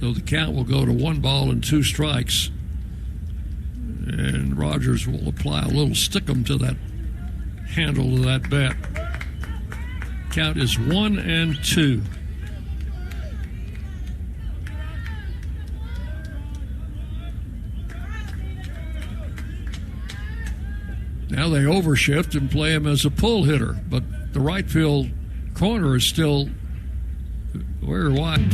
So the count will go to 1 ball and 2 strikes. And Rogers will apply a little stickum to that handle of that bat. Count is 1-2. Now they overshift and play him as a pull hitter, but the right field corner is still very wide.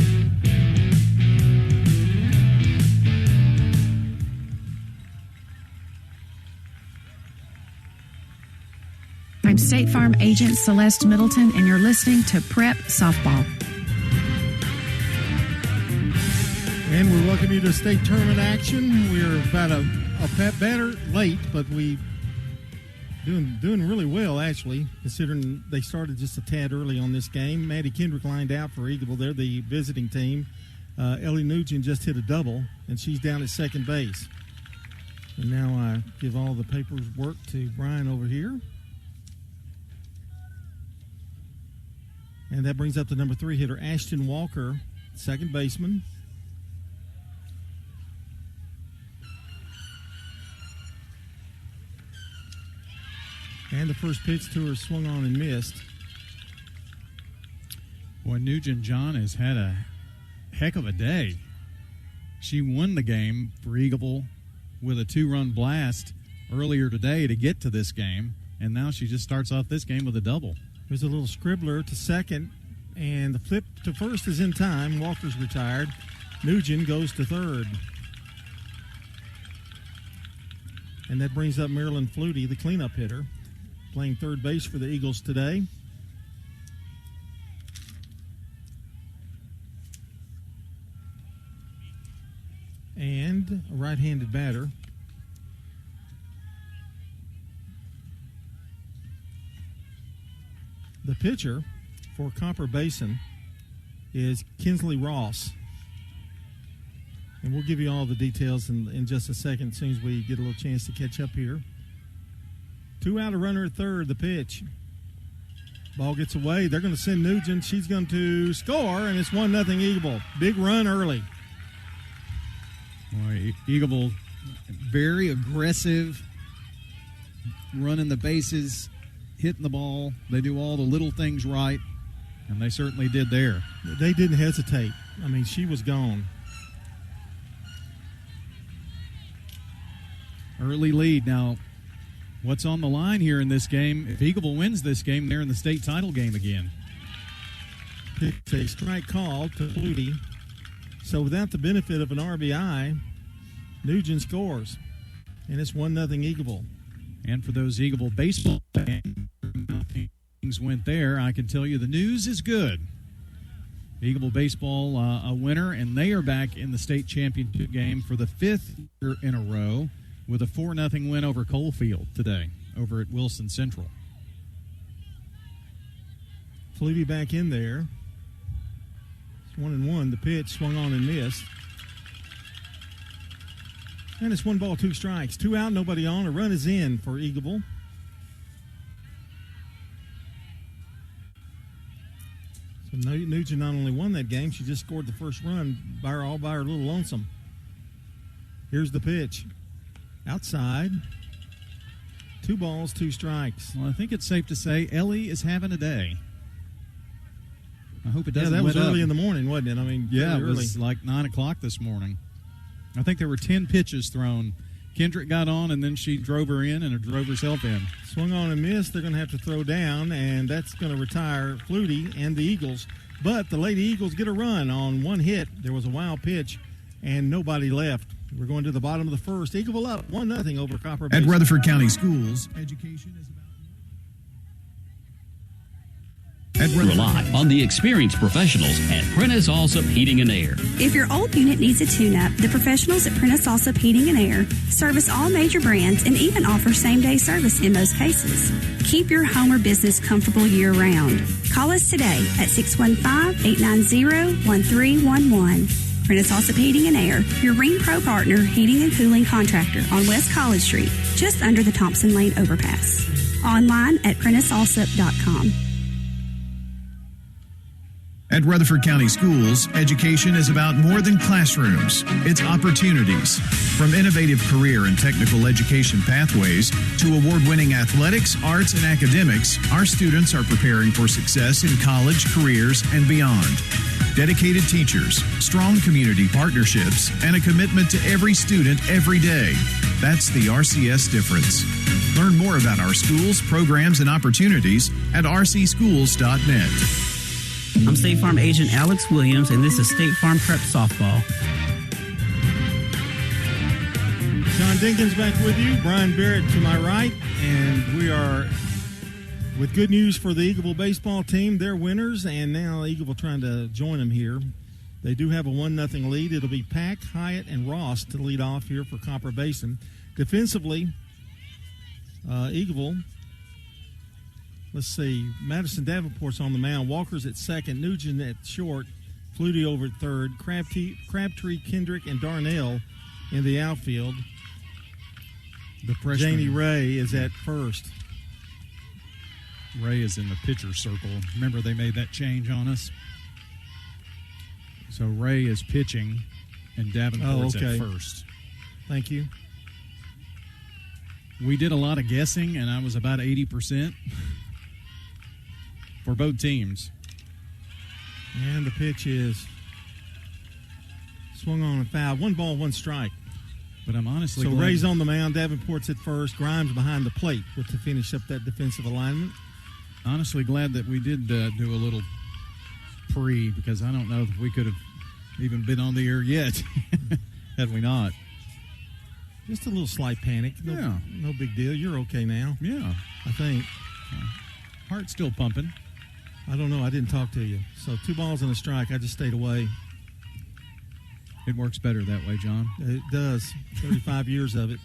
I'm State Farm Agent Celeste Middleton, and you're listening to Prep Softball. And we welcome you to state tournament action. We're about a better late, but we doing really well, actually, considering they started just a tad early on this game. Maddie Kendrick lined out for Eagleville. They're the visiting team. Ellie Nugent just hit a double, and she's down at second base. And now I give all the paperwork to Brian over here. And that brings up the number 3 hitter, Ashton Walker, second baseman. And the first pitch to her swung on and missed. Boy, Nugent John has had a heck of a day. She won the game for Eagleville with a 2-run blast earlier today to get to this game, and now she just starts off this game with a double. There's a little scribbler to second, and the flip to first is in time. Walker's retired. Nugent goes to third. And that brings up Marilyn Flutie, the cleanup hitter, playing third base for the Eagles today. And a right-handed batter. The pitcher for Copper Basin is Kinsley Ross. And we'll give you all the details in just a second as soon as we get a little chance to catch up here. 2 out, a runner at third, the pitch. Ball gets away. They're going to send Nugent. She's going to score, and it's 1-0 Eagleville. Big run early. Boy, Eagleville, very aggressive, running the bases, hitting the ball. They do all the little things right, and they certainly did there. They didn't hesitate. I mean, she was gone. Early lead. Now, what's on the line here in this game? If Eagleville wins this game, they're in the state title game again. It's a strike call to Flutie. So without the benefit of an RBI, Nugent scores. And it's 1-0 Eagleville. And for those Eagleville baseball fans, things went there, I can tell you the news is good. Eagleville baseball a winner, and they are back in the state championship game for the 5th year in a row with a 4-0 win over Coalfield today over at Wilson Central. Flutie back in there. It's 1-1. The pitch swung on and missed. And it's 1 ball, 2 strikes. 2 out, nobody on. A run is in for Eagleville. So Nugent not only won that game, she just scored the first run all by her little lonesome. Here's the pitch. Outside. 2 balls, 2 strikes. Well, I think it's safe to say Ellie is having a day. I hope it doesn't. Yeah, that was early in the morning, wasn't it? I mean, yeah, it early. was like 9 o'clock this morning. I think there were 10 pitches thrown. Kendrick got on, and then she drove her in and drove herself in. Swung on and missed. They're going to have to throw down, and that's going to retire Flutie and the Eagles. But the Lady Eagles get a run on 1 hit. There was a wild pitch, and nobody left. We're going to the bottom of the first. Eagleville up 1-0 over Copper Basin. At Rutherford County Schools, education is about... Rely on the experienced professionals at Prentice Allsup Heating and Air. If your old unit needs a tune-up, the professionals at Prentice Allsup Heating and Air service all major brands and even offer same-day service in most cases. Keep your home or business comfortable year-round. Call us today at 615-890-1311. Prentice Allsup Heating and Air, your Ring Pro partner heating and cooling contractor on West College Street, just under the Thompson Lane overpass. Online at PrenticeAllsup.com. At Rutherford County Schools, education is about more than classrooms. It's opportunities. From innovative career and technical education pathways to award-winning athletics, arts, and academics, our students are preparing for success in college, careers, and beyond. Dedicated teachers, strong community partnerships, and a commitment to every student every day. That's the RCS difference. Learn more about our schools, programs, and opportunities at rcschools.net. I'm State Farm Agent Alex Williams, and this is State Farm Prep Softball. John Dinkins back with you. Brian Barrett to my right, and we are with good news for the Eagleville baseball team. They're winners, and now Eagleville trying to join them here. They do have a 1-0 lead. It'll be Pack, Hyatt, and Ross to lead off here for Copper Basin. Defensively, Eagleville, let's see, Madison Davenport's on the mound. Walker's at second, Nugent at short, Flutie over at third, Crabtree, Kendrick, and Darnell in the outfield. The freshman Janie Ray is at first. Ray is in the pitcher circle. Remember, they made that change on us. So Ray is pitching, and Davenport's at first. Thank you. We did a lot of guessing, and I was about 80% for both teams. And the pitch is swung on and foul. 1 ball, 1 strike. But I'm honestly so glad. Ray's on the mound. Davenport's at first. Grimes behind the plate to finish up that defensive alignment. Honestly glad that we did do a little pre, because I don't know if we could have even been on the air yet had we not. Just a little slight panic. No big deal. You're okay now. Yeah. I think. Heart's still pumping. I don't know. I didn't talk to you. So 2 balls and a strike. I just stayed away. It works better that way, John. It does. 35 years of it.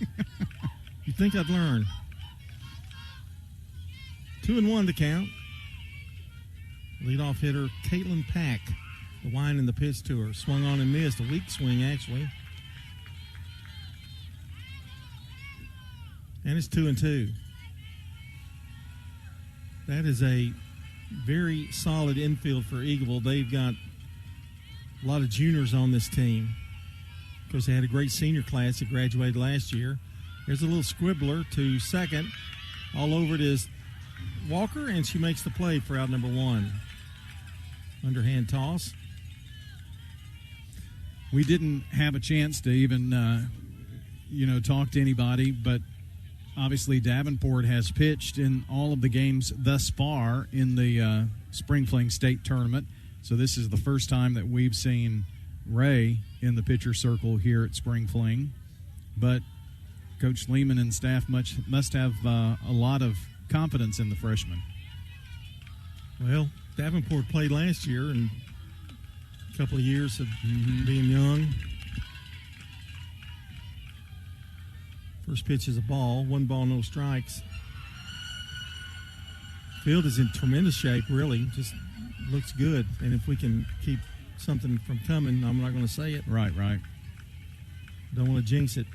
You'd think I'd learn. 2-1 to count. Leadoff hitter Caitlin Pack. The wine and the pitch to her. Swung on and missed. A weak swing, actually. And it's 2-2. That is a very solid infield for Eagleville. They've got a lot of juniors on this team. Of course, they had a great senior class that graduated last year. There's a little squibbler to second. All over it is Walker, and she makes the play for out number 1. Underhand toss. We didn't have a chance to even, talk to anybody, but obviously Davenport has pitched in all of the games thus far in the Spring Fling State Tournament. So this is the first time that we've seen Ray in the pitcher circle here at Spring Fling. But Coach Lehman and staff must have a lot of confidence in the freshman. Well, Davenport played last year and a couple of years of being young. First pitch is a ball. 1 ball, no strikes. Field is in tremendous shape, really. Just looks good. And if we can keep something from coming, I'm not going to say it. Right. Don't want to jinx it.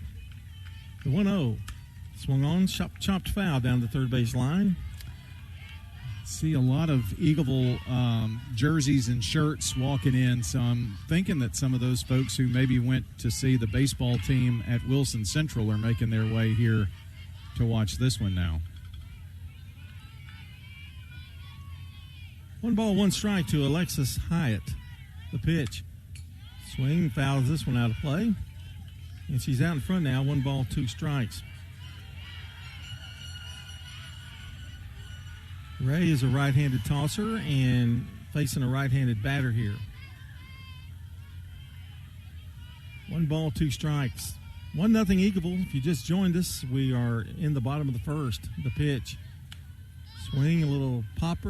The 1-0. Swung on, chopped foul down the third base line. See a lot of Eagleville jerseys and shirts walking in, so I'm thinking that some of those folks who maybe went to see the baseball team at Wilson Central are making their way here to watch this one now. 1 ball, 1 strike to Alexis Hyatt. The pitch. Swing, fouls this one out of play. And she's out in front now. 1 ball, 2 strikes. Ray is a right-handed tosser and facing a right-handed batter here. 1 ball, 2 strikes. 1-0 Eagleville. If you just joined us, we are in the bottom of the first. The pitch. Swing, a little popper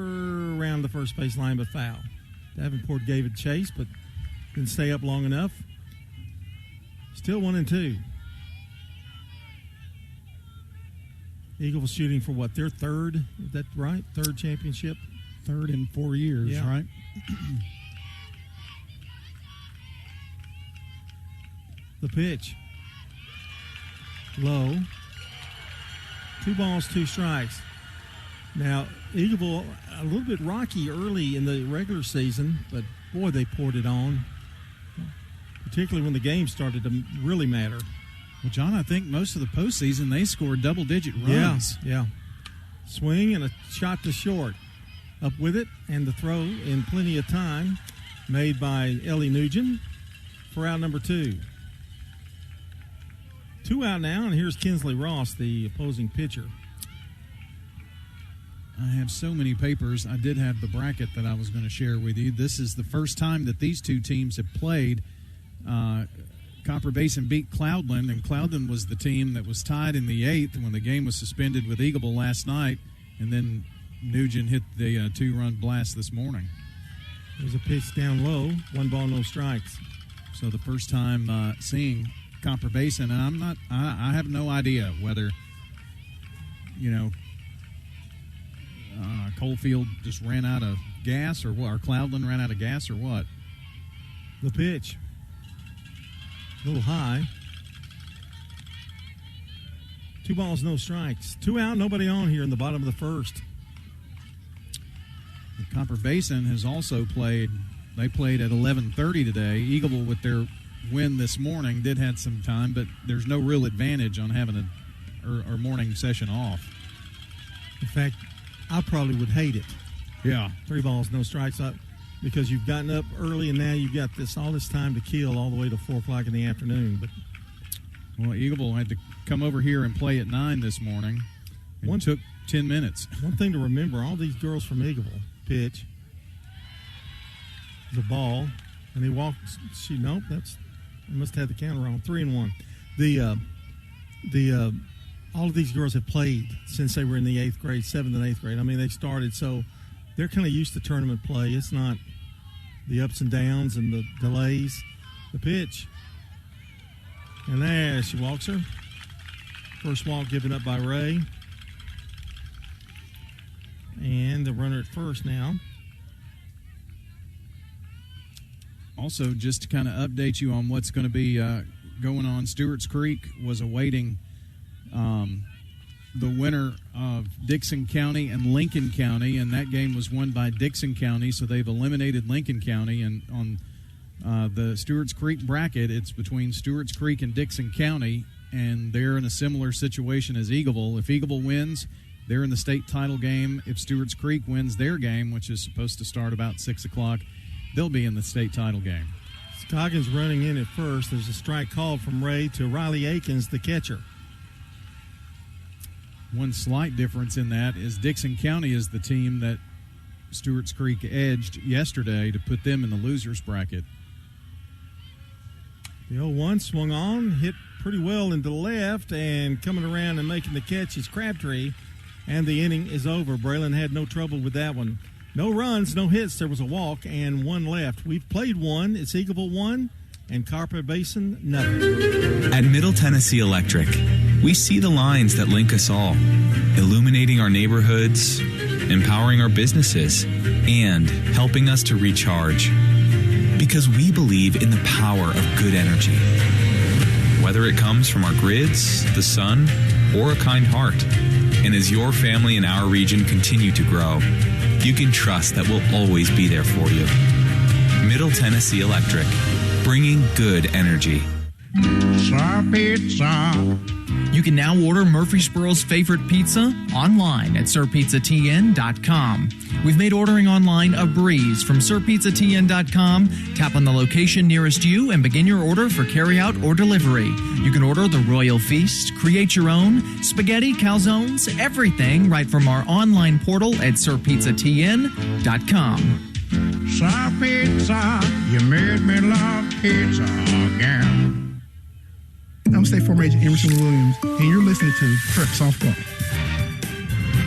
around the first base line, but foul. Davenport gave it chase, but didn't stay up long enough. Still 1-2. Eagleville shooting for what? Their third? Is that right? Third championship? Third in 4 years, yeah. Right? The pitch. Low. 2 balls, 2 strikes. Now, Eagleville, a little bit rocky early in the regular season, but boy, they poured it on, particularly when the game started to really matter. Well, John, I think most of the postseason they scored double-digit runs. Yeah. Swing and a shot to short. Up with it, and the throw in plenty of time made by Ellie Nugent for out number 2. 2 out now, and here's Kinsley Ross, the opposing pitcher. I have so many papers. I did have the bracket that I was going to share with you. This is the first time that these two teams have played. Copper Basin beat Cloudland, and Cloudland was the team that was tied in the 8th when the game was suspended with Eagleville last night, and then Nugent hit the 2-run blast this morning. There's a pitch down low, 1 ball, no strikes. So the first time seeing Copper Basin, and I have no idea whether, Coalfield just ran out of gas or what, or Cloudland ran out of gas or what. The pitch. A little high. 2 balls, no strikes. 2 out, nobody on here in the bottom of the first. The Copper Basin has also played. They played at 11:30 today. Eagleville, with their win this morning, did have some time, but there's no real advantage on having a morning session off. In fact, I probably would hate it. Yeah. 3 balls, no strikes up, because you've gotten up early and now you've got all this time to kill all the way to 4 o'clock in the afternoon. But Eagleville had to come over here and play at 9 this morning. It took 10 minutes. One thing to remember, all these girls from Eagleville pitch the ball, and he walks. I must have the counter on. 3-1. All of these girls have played since they were in the 8th grade, 7th and 8th grade. I mean, they started, so they're kind of used to tournament play. It's not the ups and downs and the delays. The pitch, and there she walks her. First walk given up by Ray. And the runner at first now. Also, just to kind of update you on what's going to be going on, Stewart's Creek was awaiting the winner of Dixon County and Lincoln County, and that game was won by Dixon County, so they've eliminated Lincoln County. And on the Stewart's Creek bracket, it's between Stewart's Creek and Dixon County, and they're in a similar situation as Eagleville. If Eagleville wins, they're in the state title game. If Stewart's Creek wins their game, which is supposed to start about 6 o'clock, they'll be in the state title game. Scoggins running in at first. There's a strike called from Ray to Riley Akins, the catcher. One slight difference in that is Dixon County is the team that Stewart's Creek edged yesterday to put them in the losers bracket. The 0-1 swung on, hit pretty well into the left, and coming around and making the catch is Crabtree, and the inning is over. Braylon had no trouble with that one. No runs, no hits. There was a walk and 1 left. We've played 1. It's Eagleville 1 and Copper Basin nothing. At Middle Tennessee Electric, we see the lines that link us all, illuminating our neighborhoods, empowering our businesses, and helping us to recharge. Because we believe in the power of good energy. Whether it comes from our grids, the sun, or a kind heart. And as your family and our region continue to grow, you can trust that we'll always be there for you. Middle Tennessee Electric, bringing good energy. Pizza. You can now order Murfreesboro's favorite pizza online at sirpizzatn.com. We've made ordering online a breeze. From sirpizzatn.com, tap on the location nearest you and begin your order for carryout or delivery. You can order the Royal Feast, create your own, spaghetti, calzones, everything right from our online portal at sirpizzatn.com. Sir Pizza, you made me love pizza again. I'm State Farm Agent Emerson Williams, and you're listening to Prep Softball.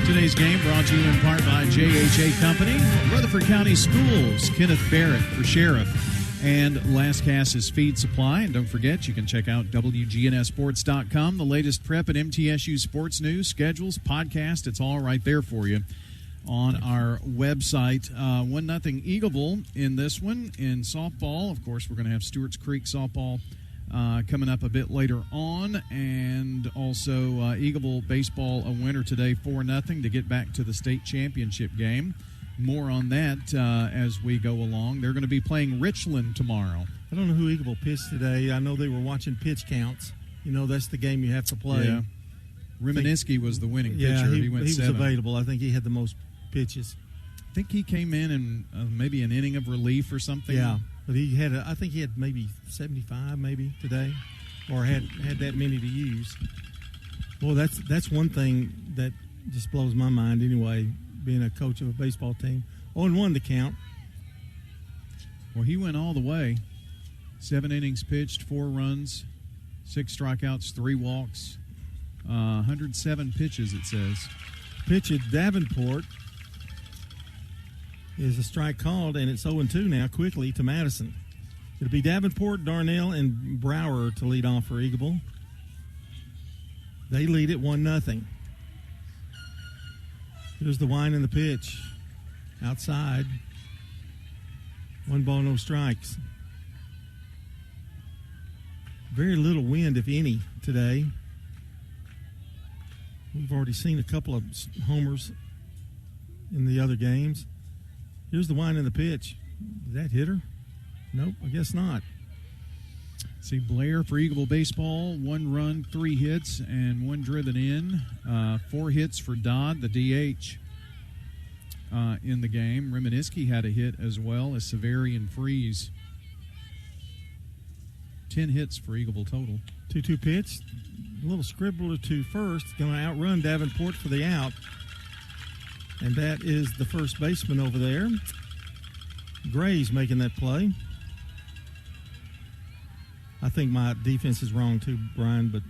Today's game brought to you in part by JHA Company, Rutherford County Schools, Kenneth Barrett for Sheriff, and Last Cast's Feed Supply. And don't forget, you can check out WGNSSports.com, the latest prep and MTSU sports news, schedules, podcast. It's all right there for you on our website. 1-0 Eagleville in this one. In softball, of course, we're going to have Stewart's Creek softball coming up a bit later on, and also Eagleville baseball a winner today 4-0 to get back to the state championship game. More on that as we go along. They're going to be playing Richland tomorrow. I don't know who Eagleville pitched today. I know they were watching pitch counts. You know, that's the game you have to play. Yeah. Rimaniski was the winning pitcher. Yeah, he went was 7. available. I think he had the most pitches. I think he came in maybe an inning of relief or something. Yeah, but I think he had maybe 75 maybe today, or had that many to use. Well, that's one thing that just blows my mind anyway, being a coach of a baseball team. 0-1 to count. Well, he went all the way. 7 innings pitched, 4 runs, 6 strikeouts, 3 walks, 107 pitches, it says. Pitch at Davenport is a strike called, and it's 0-2 now, quickly to Madison. It'll be Davenport, Darnell, and Brower to lead off for Eagleville. They lead it 1-0. Here's the wind and the pitch. Outside. 1 ball, no strikes. Very little wind, if any, today. We've already seen a couple of homers in the other games. Here's the wind and the pitch. Did that hit her? Nope, I guess not. See Blair for Eagleville baseball, 1 run, 3 hits, and 1 driven in. 4 hits for Dodd, the DH, in the game. Rimaniski had a hit as well as Severian Freeze. 10 hits for Eagleville total. 2-2 pitch. A little scribbler to first. Going to outrun Davenport for the out. And that is the first baseman over there. Gray's making that play. I think my defense is wrong too, Brian, but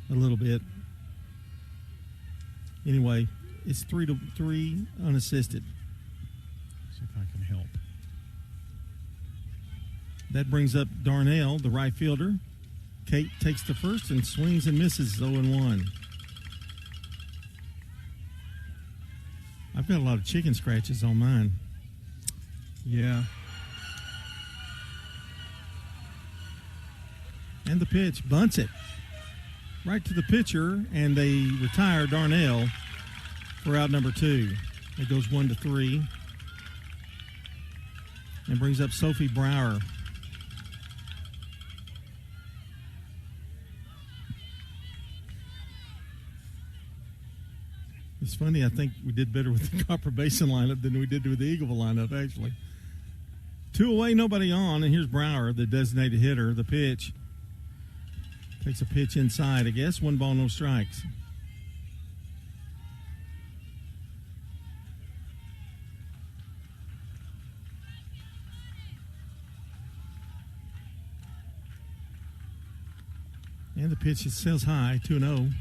a little bit. Anyway, it's 3-3 unassisted. See if I can help. That brings up Darnell, the right fielder. Kate takes the first and swings and misses 0-1. I've got a lot of chicken scratches on mine. Yeah. And the pitch, bunts it right to the pitcher, and they retire Darnell for out number 2. It goes 1-3. And brings up Sophie Brower. It's funny, I think we did better with the Copper Basin lineup than we did with the Eagleville lineup, actually. 2 away, nobody on, and here's Brower, the designated hitter, the pitch. Takes a pitch inside, I guess. 1 ball, no strikes. And the pitch sails high, 2-0.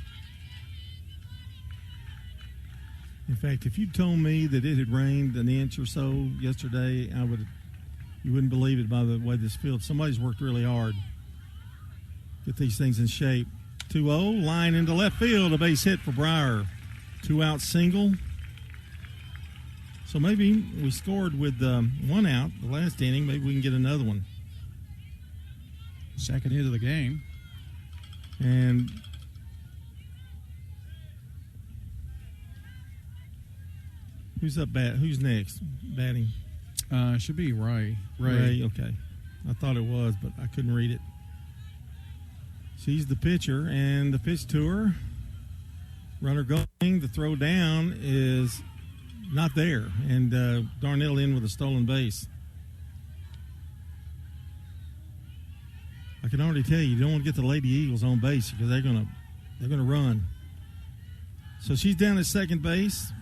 In fact, if you'd told me that it had rained an inch or so yesterday, you wouldn't believe it by the way this field. Somebody's worked really hard. Get these things in shape. 2-0, line into left field, a base hit for Brower. 2-out single. So maybe we scored with 1 out the last inning. Maybe we can get another one. Second hit of the game. And who's up who's next batting? Should be Ray. Ray, okay. I thought it was, but I couldn't read it. She's the pitcher, and the pitch to her. Runner going. The throw down is not there, and Darnell in with a stolen base. I can already tell you don't want to get the Lady Eagles on base because they're gonna run. So she's down at second base.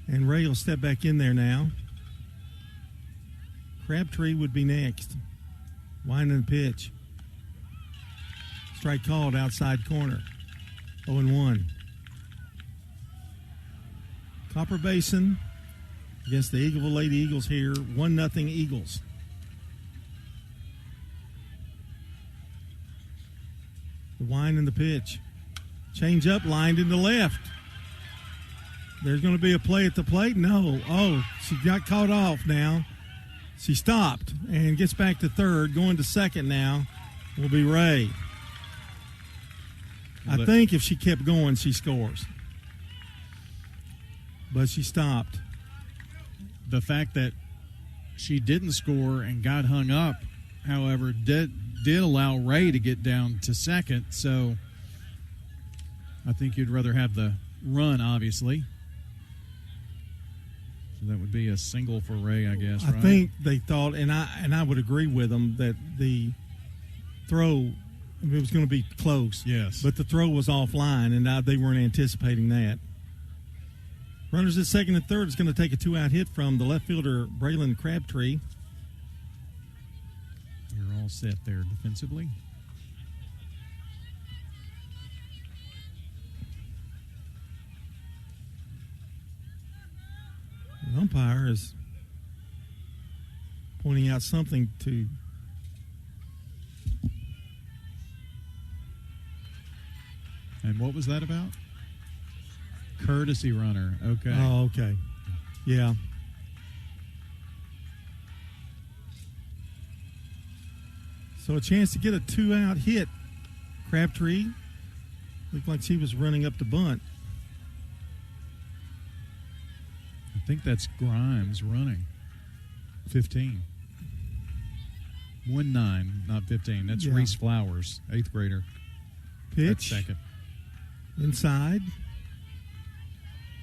And Ray will step back in there now. Crabtree would be next. Winding the pitch. Strike called outside corner. 0-1. Copper Basin against the Eagleville Lady Eagles here. 1-0 Eagles. The wind and the pitch. Change up, lined into left. There's going to be a play at the plate. No. Oh, she got caught off now. She stopped and gets back to third. Going to second now will be Ray. I think if she kept going, she scores. But she stopped. The fact that she didn't score and got hung up, however, did allow Ray to get down to second. So I think you'd rather have the run, obviously. So that would be a single for Ray, I guess. I right? think they thought, and I would agree with them, that the throw, it was going to be close. Yes. But the throw was offline, and they weren't anticipating that. Runners at second and third is going to take a 2-out hit from the left fielder, Braylon Crabtree. You're all set there defensively. The umpire is pointing out something to And what was that about? Courtesy runner. Okay. Oh, okay. Yeah. So a chance to get a 2-out hit. Crabtree looked like she was running up to bunt. I think that's Grimes running. 15. 1-9, not 15. That's Reese Flowers, 8th grader. Pitch. That's second. Inside.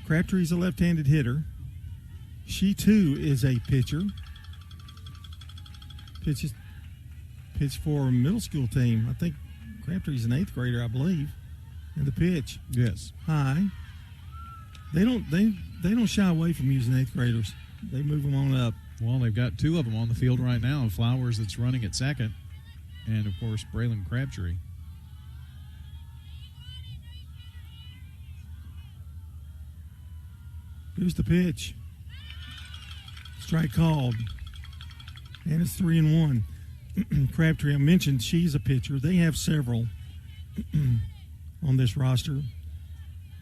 Crabtree's a left-handed hitter. She, too, is a pitcher. Pitch for a middle school team. I think Crabtree's an 8th grader, I believe. And the pitch. Yes. High. They don't shy away from using 8th graders. They move them on up. Well, they've got 2 of them on the field right now. Flowers that's running at second. And, of course, Braylon Crabtree. Here's the pitch. Strike called. And it's 3-1. Crabtree, I mentioned she's a pitcher. They have several on this roster.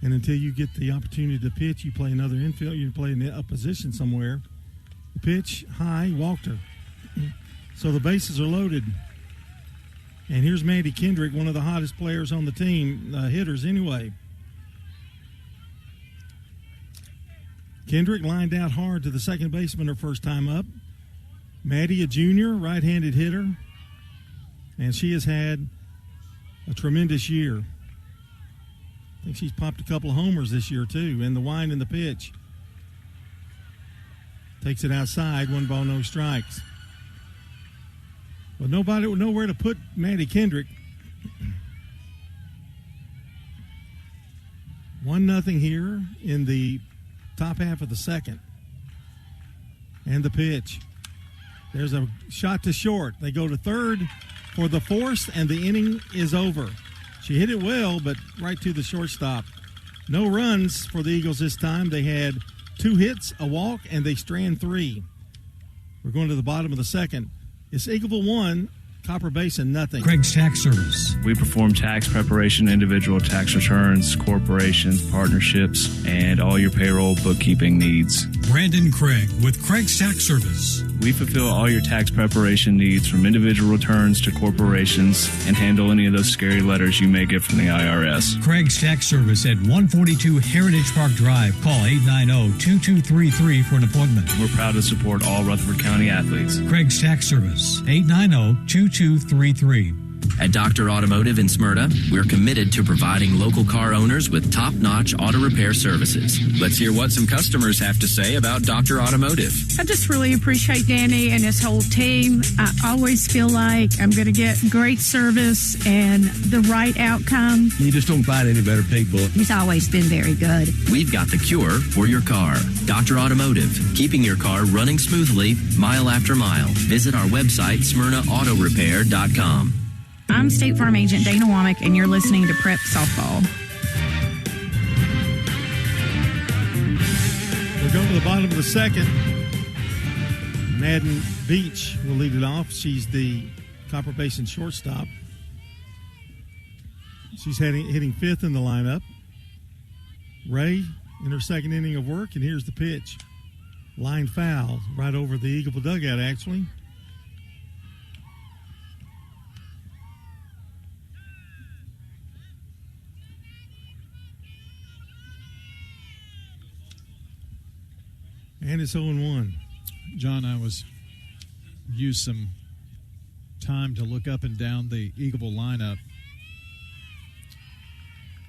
And until you get the opportunity to pitch, you play another infield, you play in a position somewhere. The pitch, high, walked her. So the bases are loaded. And here's Maddie Kendrick, one of the hottest players on the team, hitters anyway. Kendrick lined out hard to the second baseman her first time up. Maddie, a junior, right-handed hitter. And she has had a tremendous year. I think she's popped a couple of homers this year, too. And the wind and the pitch. Takes it outside, 1 ball, no strikes. Well, nowhere to put Maddie Kendrick. 1-0 here in the top half of the second. And the pitch. There's a shot to short. They go to third for the force, and the inning is over. She hit it well, but right to the shortstop. No runs for the Eagles this time. They had 2 hits, a walk, and they strand 3. We're going to the bottom of the second. It's Eagleville 1, Copper Basin, nothing. Craig's Tax Service. We perform tax preparation, individual tax returns, corporations, partnerships, and all your payroll bookkeeping needs. Brandon Craig with Craig's Tax Service. We fulfill all your tax preparation needs from individual returns to corporations and handle any of those scary letters you may get from the IRS. Craig's Tax Service at 142 Heritage Park Drive. Call 890-2233 for an appointment. We're proud to support all Rutherford County athletes. Craig's Tax Service, 890-2233. At Dr. Automotive in Smyrna, we're committed to providing local car owners with top-notch auto repair services. Let's hear what some customers have to say about Dr. Automotive. I just really appreciate Danny and his whole team. I always feel like I'm going to get great service and the right outcome. You just don't find any better people. He's always been very good. We've got the cure for your car. Dr. Automotive, keeping your car running smoothly mile after mile. Visit our website, SmyrnaAutorepair.com. I'm State Farm Agent Dana Womack, and you're listening to Prep Softball. We're going to the bottom of the second. Madden Beach will lead it off. She's the Copper Basin shortstop. She's hitting 5th in the lineup. Ray in her second inning of work, and here's the pitch. Line foul right over the Eagleville dugout, actually. And it's 0-1. John, I used some time to look up and down the Eagleville lineup.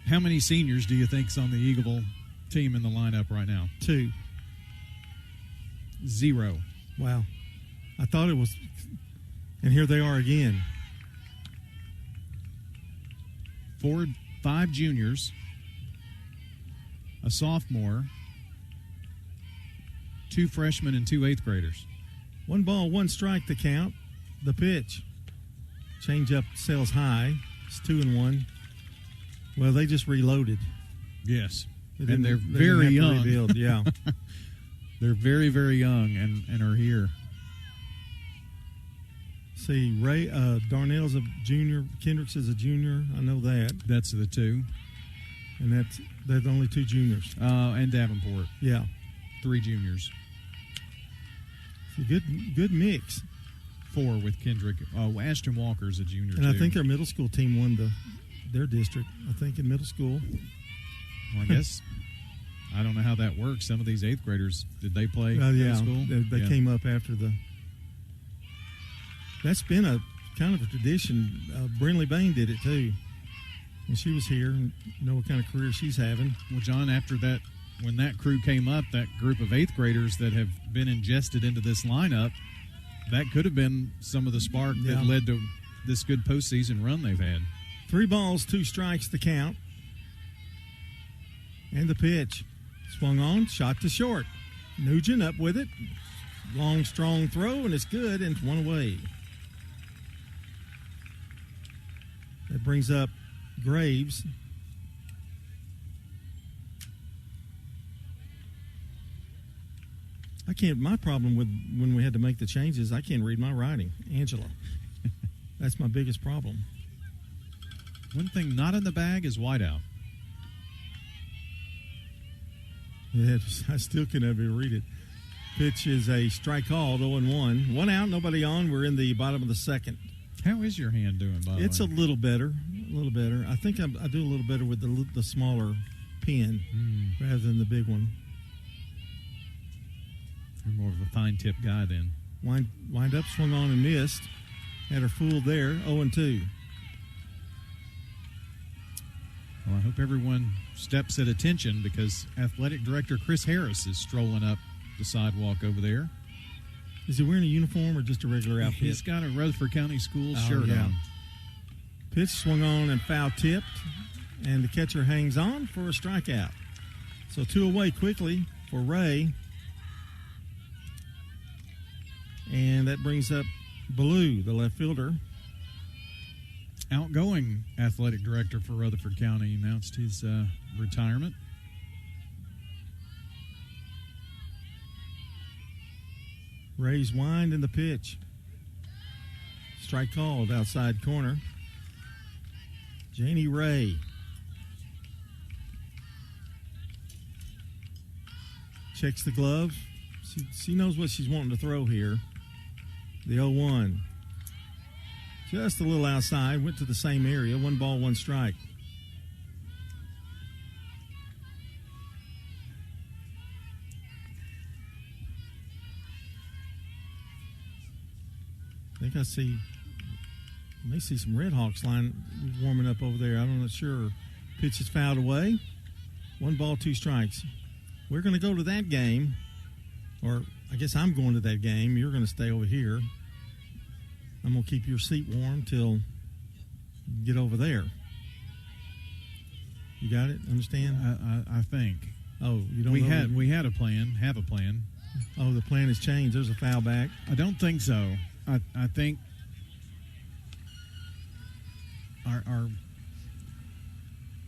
How many seniors do you think's on the Eagleville team in the lineup right now? 2. 0. Wow. I thought it was, and here they are again. 5 juniors, a sophomore, 2 freshmen, and 2 8th graders. 1 ball, 1 strike to count. The pitch. Change up sails high. It's 2-1. Well, they just reloaded. Yes. And they're very young. Rebuild, yeah. They're very, very young and are here. See, Ray Darnell's a junior. Kendricks is a junior. I know that. That's the 2. And that's the only 2 juniors. And Davenport. Yeah. 3 juniors. It's a good mix. 4 with Kendrick. Ashton Walker's a junior, and too. I think their middle school team won their district, I think, in middle school. Well, I guess I don't know how that works. Some of these 8th graders, did they play middle school? They came up after the. That's been a kind of a tradition. Brinley Bain did it too when she was here. And you know what kind of career she's having. Well, John, after that, when that crew came up, that group of 8th graders that have been ingested into this lineup, that could have been some of the spark that led to this good postseason run they've had. 3 balls, 2 strikes to count. And the pitch. Swung on, shot to short. Nugent up with it. Long, strong throw, and it's good, and it's 1 away. That brings up Graves. My problem with when we had to make the changes, I can't read my writing. Angela. That's my biggest problem. One thing not in the bag is whiteout. Yeah, I still can never read it. Pitch is a strike called, 0-1. 1 out, nobody on. We're in the bottom of the 2nd. How is your hand doing, by the way? It's a little better. I think I do a little better with the smaller pen rather than the big one. You're more of a fine tip guy then. Wind up, swung on and missed. Had her fooled there, 0-2. Well, I hope everyone steps at attention because Athletic Director Chris Harris is strolling up the sidewalk over there. Is he wearing a uniform or just a regular outfit? He's got a Rutherford County Schools shirt on. Pitch swung on and foul tipped, and the catcher hangs on for a strikeout. So 2 away quickly for Ray. And that brings up Ballou, the left fielder. Outgoing athletic director for Rutherford County announced his retirement. Ray's wind in the pitch. Strike called outside corner. Janie Ray. Checks the glove. She knows what she's wanting to throw here. The 0-1. Just a little outside. Went to the same area. 1 ball, 1 strike. I think I may see some Red Hawks line warming up over there. I'm not sure. Pitch is fouled away. 1 ball, 2 strikes. We're going to go to that game, or I guess I'm going to that game. You're going to stay over here. I'm going to keep your seat warm till you get over there. You got it? Understand? I think. Oh, you don't. We had a plan. Have a plan. Oh, the plan has changed. There's a foul back. I don't think so. I think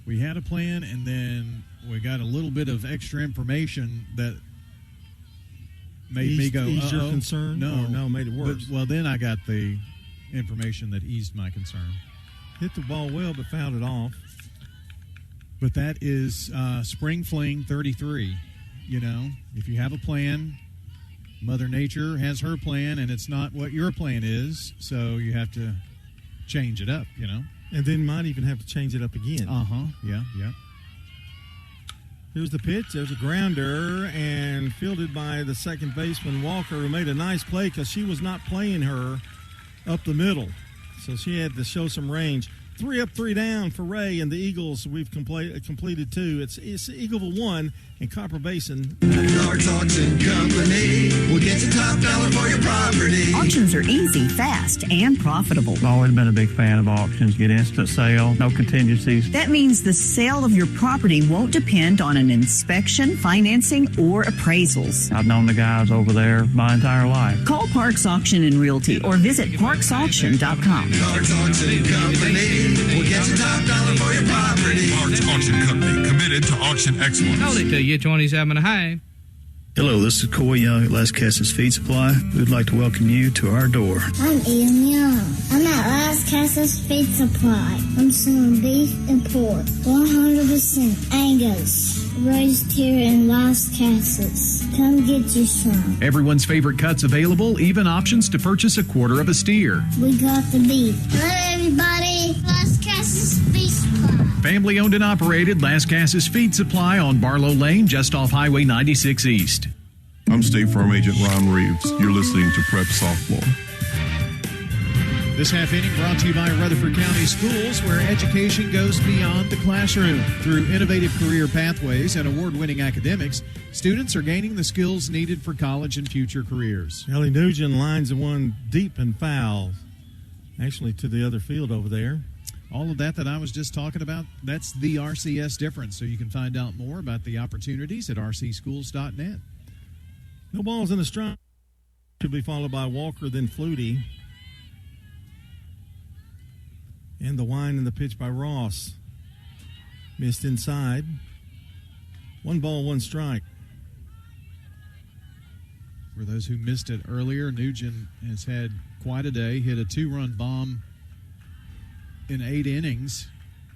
we had a plan, and then we got a little bit of extra information that made me go, eased your concern? No, made it worse. Well, then I got the information that eased my concern. Hit the ball well, but fouled it off. But that is Spring Fling 33. You know, if you have a plan, Mother Nature has her plan, and it's not what your plan is, so you have to change it up, you know. And then might even have to change it up again. Yeah. Here's the pitch. There's a grounder, and fielded by the second baseman, Walker, who made a nice play because she was not playing her up the middle. So she had to show some range. 3 up, 3 down for Ray and the Eagles. We've completed 2. It's Eagleville 1 and Copper Basin. Large Auction Company will get you top dollar for your property. Auctions are easy, fast, and profitable. I've always been a big fan of auctions. Get instant sale, no contingencies. That means the sale of your property won't depend on an inspection, financing, or appraisals. I've known the guys over there my entire life. Call Parks Auction and Realty or visit parksauction.com. Large Auction Company will get you top dollar for your property. Parks Auction Company, committed to auction excellence. Hold it to you, 27 and a half. Hello, this is Coy Young at Las Casas Feed Supply. We'd like to welcome you to our door. I'm Ian Young. I'm at Las Casas Feed Supply. I'm selling beef and pork, 100% Angus, raised here in Las Casas. Come get you some. Everyone's favorite cuts available, even options to purchase a quarter of a steer. We got the beef. Hello, everybody. Las Casas Feed Supply. Family owned and operated Las Casas Feed Supply on Barlow Lane, just off Highway 96 East. I'm State Farm Agent Ron Reeves. You're listening to Prep Softball. This half inning brought to you by Rutherford County Schools, where education goes beyond the classroom. Through innovative career pathways and award-winning academics, students are gaining the skills needed for college and future careers. Ellie Nugent lines the one deep and foul, actually to the other field over there. All of that I was just talking about, that's the RCS difference. So you can find out more about the opportunities at rcschools.net. No balls in the strike. Should be followed by Walker, then Flutie. And the wind and the pitch by Ross. Missed inside. 1 ball, 1 strike. For those who missed it earlier, Nugent has had quite a day. Hit a 2-run bomb in 8 innings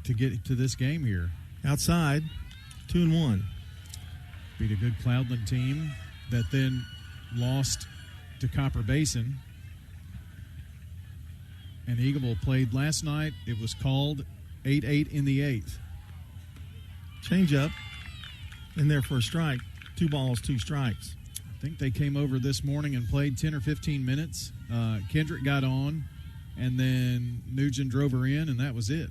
to get to this game here. Outside, 2-1. Beat a good Cloudland team that then lost to Copper Basin. And Eagleville played last night. It was called 8-8 in the 8th. Change up in there for a strike. 2 balls, 2 strikes. I think they came over this morning and played 10 or 15 minutes. Kendrick got on, and then Nugent drove her in, and that was it.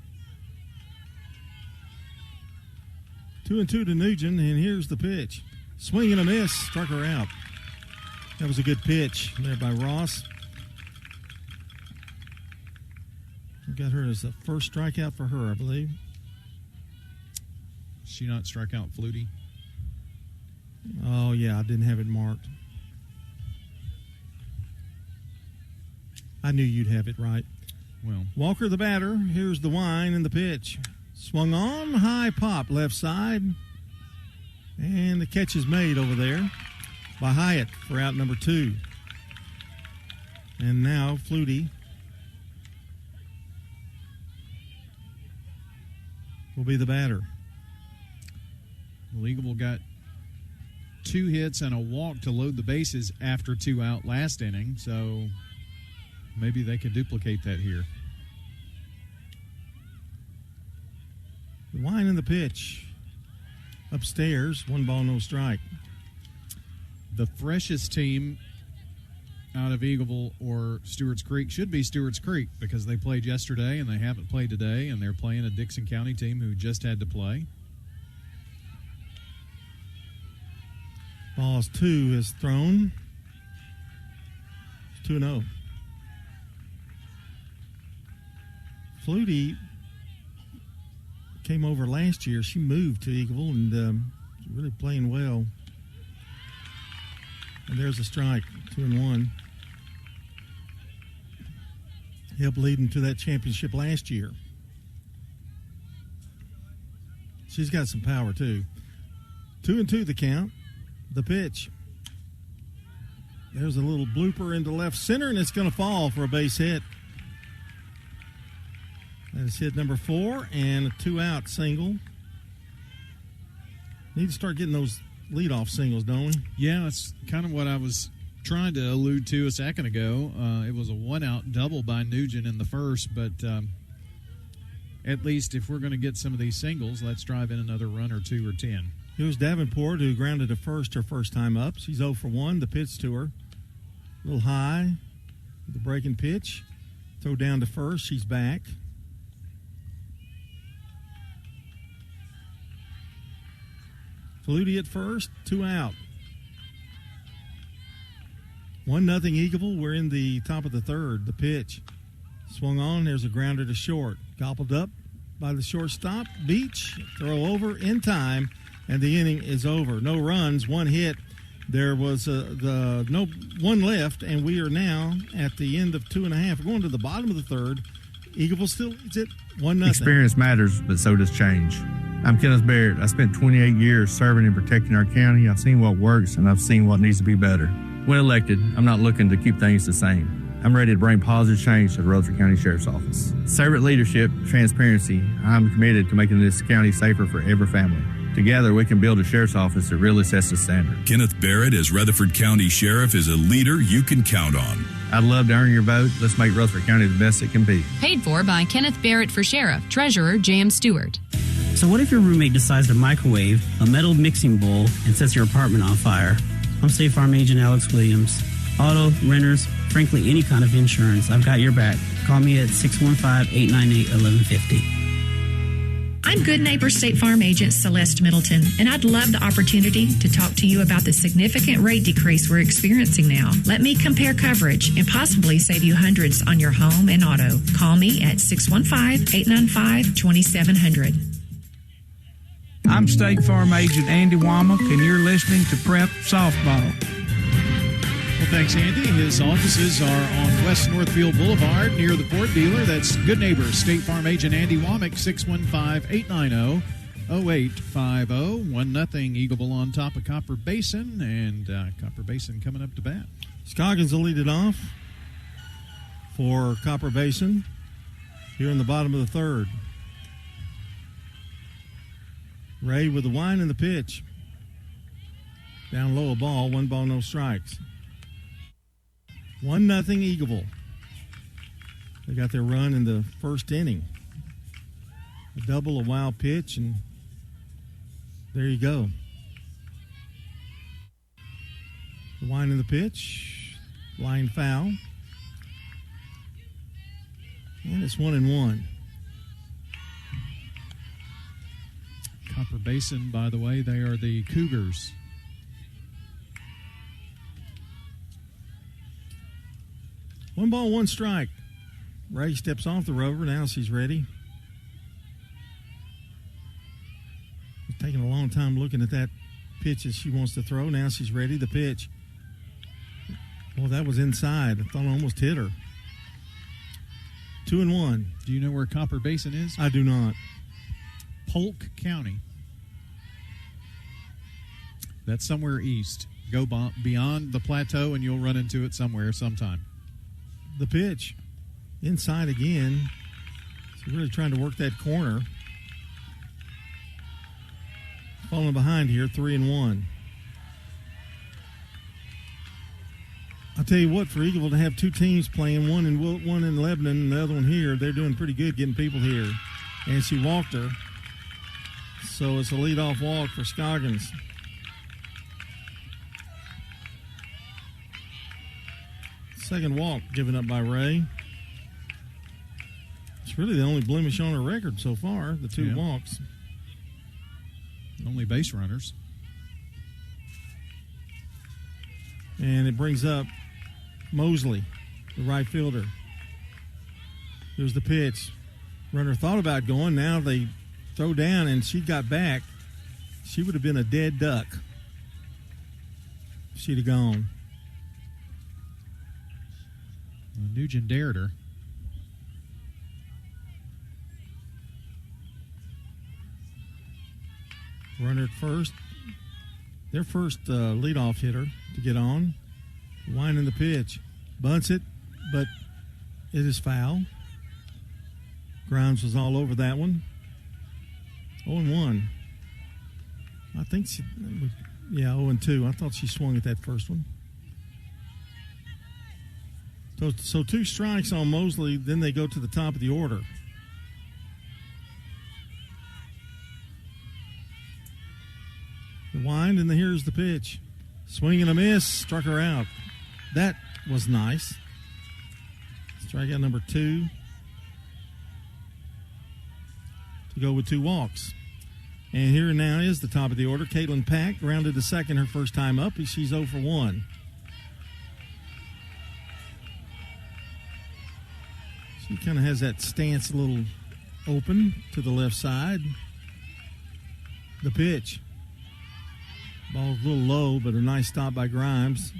2-2 to Nugent, and here's the pitch. Swing and a miss, struck her out. That was a good pitch there by Ross. We got her as the first strikeout for her, I believe. She not struck out Flutie? Oh, yeah, I didn't have it marked. I knew you'd have it right. Well, Walker, the batter. Here's the wind and the pitch. Swung on, high pop, left side. And the catch is made over there by Hyatt for out number 2. And now Flutie will be the batter. Eagleville got 2 hits and a walk to load the bases after 2 out last inning, so maybe they can duplicate that here. The wind and the pitch. Upstairs, 1 ball, no strike. The freshest team out of Eagleville or Stewart's Creek should be Stewart's Creek because they played yesterday and they haven't played today, and they're playing a Dixon County team who just had to play. Balls 2 is thrown. 2-0. Flutie came over last year. She moved to Eagleville and really playing well. And there's a strike, 2-1. Helped lead them to that championship last year. She's got some power, too. 2-2 the count. The pitch. There's a little blooper into left center, and it's going to fall for a base hit. That is hit number 4 and a 2-out single. Need to start getting those leadoff singles, don't we? Yeah, that's kind of what I was trying to allude to a second ago. It was a 1-out double by Nugent in the first, but at least if we're going to get some of these singles, let's drive in another run or 2 or 10. Here's Davenport, who grounded to first her first time up. She's 0 for 1. The pitch to her. A little high. The breaking pitch. Throw down to first. She's back. Flutie at first. 2 out. 1-0 Eagleville. We're in the top of the third. The pitch. Swung on. There's a grounder to short. Gobbled up by the shortstop. Beach. Throw over in time. And the inning is over. No runs, 1 hit. There was no one left, and we are now at the end of 2.5. We're going to the bottom of the third. Eagleville still is it 1-0. Experience matters, but so does change. I'm Kenneth Barrett. I spent 28 years serving and protecting our county. I've seen what works, and I've seen what needs to be better. When elected, I'm not looking to keep things the same. I'm ready to bring positive change to the Rutherford County Sheriff's Office. Servant leadership, transparency. I'm committed to making this county safer for every family. Together, we can build a sheriff's office that really sets the standard. Kenneth Barrett as Rutherford County Sheriff is a leader you can count on. I'd love to earn your vote. Let's make Rutherford County the best it can be. Paid for by Kenneth Barrett for Sheriff. Treasurer, J.M. Stewart. So what if your roommate decides to microwave a metal mixing bowl and sets your apartment on fire? I'm State Farm Agent Alex Williams. Auto, renters, frankly, any kind of insurance, I've got your back. Call me at 615-898-1150. I'm Good Neighbor State Farm Agent Celeste Middleton, and I'd love the opportunity to talk to you about the significant rate decrease we're experiencing now. Let me compare coverage and possibly save you hundreds on your home and auto. Call me at 615-895-2700. I'm State Farm Agent Andy Womack, and you're listening to Prep Softball. Well, thanks, Andy. His offices are on West Northfield Boulevard near the Ford dealer. That's Good Neighbor State Farm Agent Andy Womack, 615-890-0850. 1-0 Eagleville on top of Copper Basin, and Copper Basin coming up to bat. Scoggins will lead it off for Copper Basin here in the bottom of the third. Ray with the wind and the pitch. Down low a ball, 1 ball, no strikes. 1-0 Eagleville. They got their run in the first inning. A double, a wild pitch, and there you go. The wind and the pitch. Line foul. And it's 1-1. Copper Basin, by the way, they are the Cougars. One ball, one strike. Ray steps off the rover. Now she's ready. It's taking a long time looking at that pitch as she wants to throw. Now she's ready. The pitch. Well, that was inside. I thought I almost hit her. 2-1. Do you know where Copper Basin is? I do not. Polk County. That's somewhere east. Go beyond the plateau and you'll run into it somewhere sometime. The pitch. Inside again. She's really trying to work that corner. Falling behind here, 3-1. I'll tell you what, for Eagleville to have two teams playing, one in Lebanon and the other one here, they're doing pretty good getting people here. And she walked her. So it's a leadoff walk for Scoggins. Second walk given up by Ray. It's really the only blemish on her record so far, the two walks. Only base runners. And it brings up Mosley, the right fielder. Here's the pitch. Runner thought about going. Now they throw down, and she got back. She would have been a dead duck if she'd have gone. Nugent dared her. Runner at first. Their first leadoff hitter to get on. Winding the pitch. Bunts it, but it is foul. Grimes was all over that one. 0-1. I think she, 0-2. I thought she swung at that first one. So two strikes on Mosley, then they go to the top of the order. wind, and here's the pitch. Swing and a miss, struck her out. That was nice. Strikeout number 2. To go with 2 walks. And here now is the top of the order. Caitlin Pack grounded to second her first time up. She's 0 for 1. She kind of has that stance a little open to the left side. The pitch. Ball's a little low, but a nice stop by Grimes.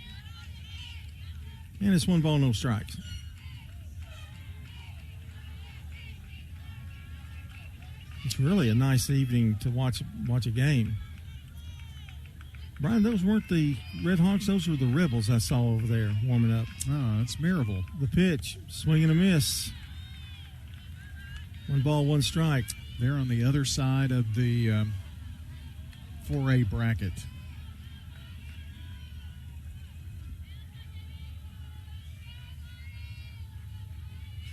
And it's 1 ball, no strikes. It's really a nice evening to watch a game. Brian, those weren't the Red Hawks. Those were the Rebels I saw over there warming up. Oh, that's Maryville. The pitch, swing and a miss. 1 ball, 1 strike. They're on the other side of the 4A bracket.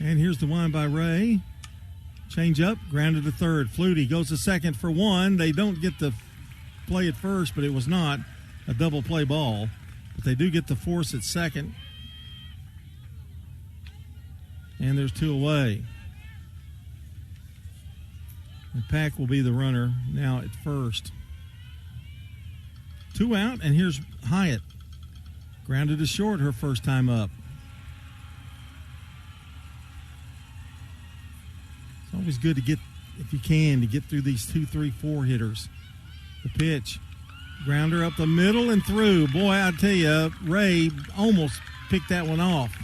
And here's the wind by Ray. Change up, grounded to third. Flutie goes to second for 1. They don't get the play at first, but it was not a double play ball. But they do get the force at second. And there's 2 away. And Pack will be the runner now at first. 2 out, and here's Hyatt. Grounded to short her first time up. It's always good to get, if you can, to get through these 2, 3, 4 hitters. The pitch. Grounder up the middle and through. Boy, I tell you, Ray almost picked that one off,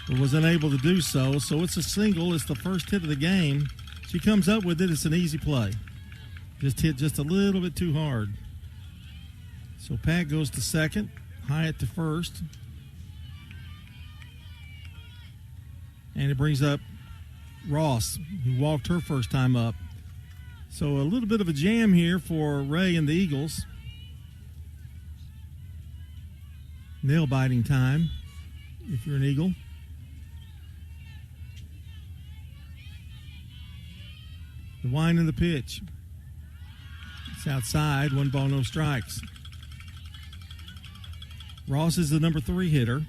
but was unable to do so. So it's a single. It's the first hit of the game. She comes up with it. It's an easy play. Just hit just a little bit too hard. So Pack goes to second. Hyatt to first. And it brings up Ross, who walked her first time up. So a little bit of a jam here for Ray and the Eagles. Nail-biting time if you're an Eagle. The wind and the pitch. It's outside, 1 ball, no strikes. Ross is the number 3 hitter.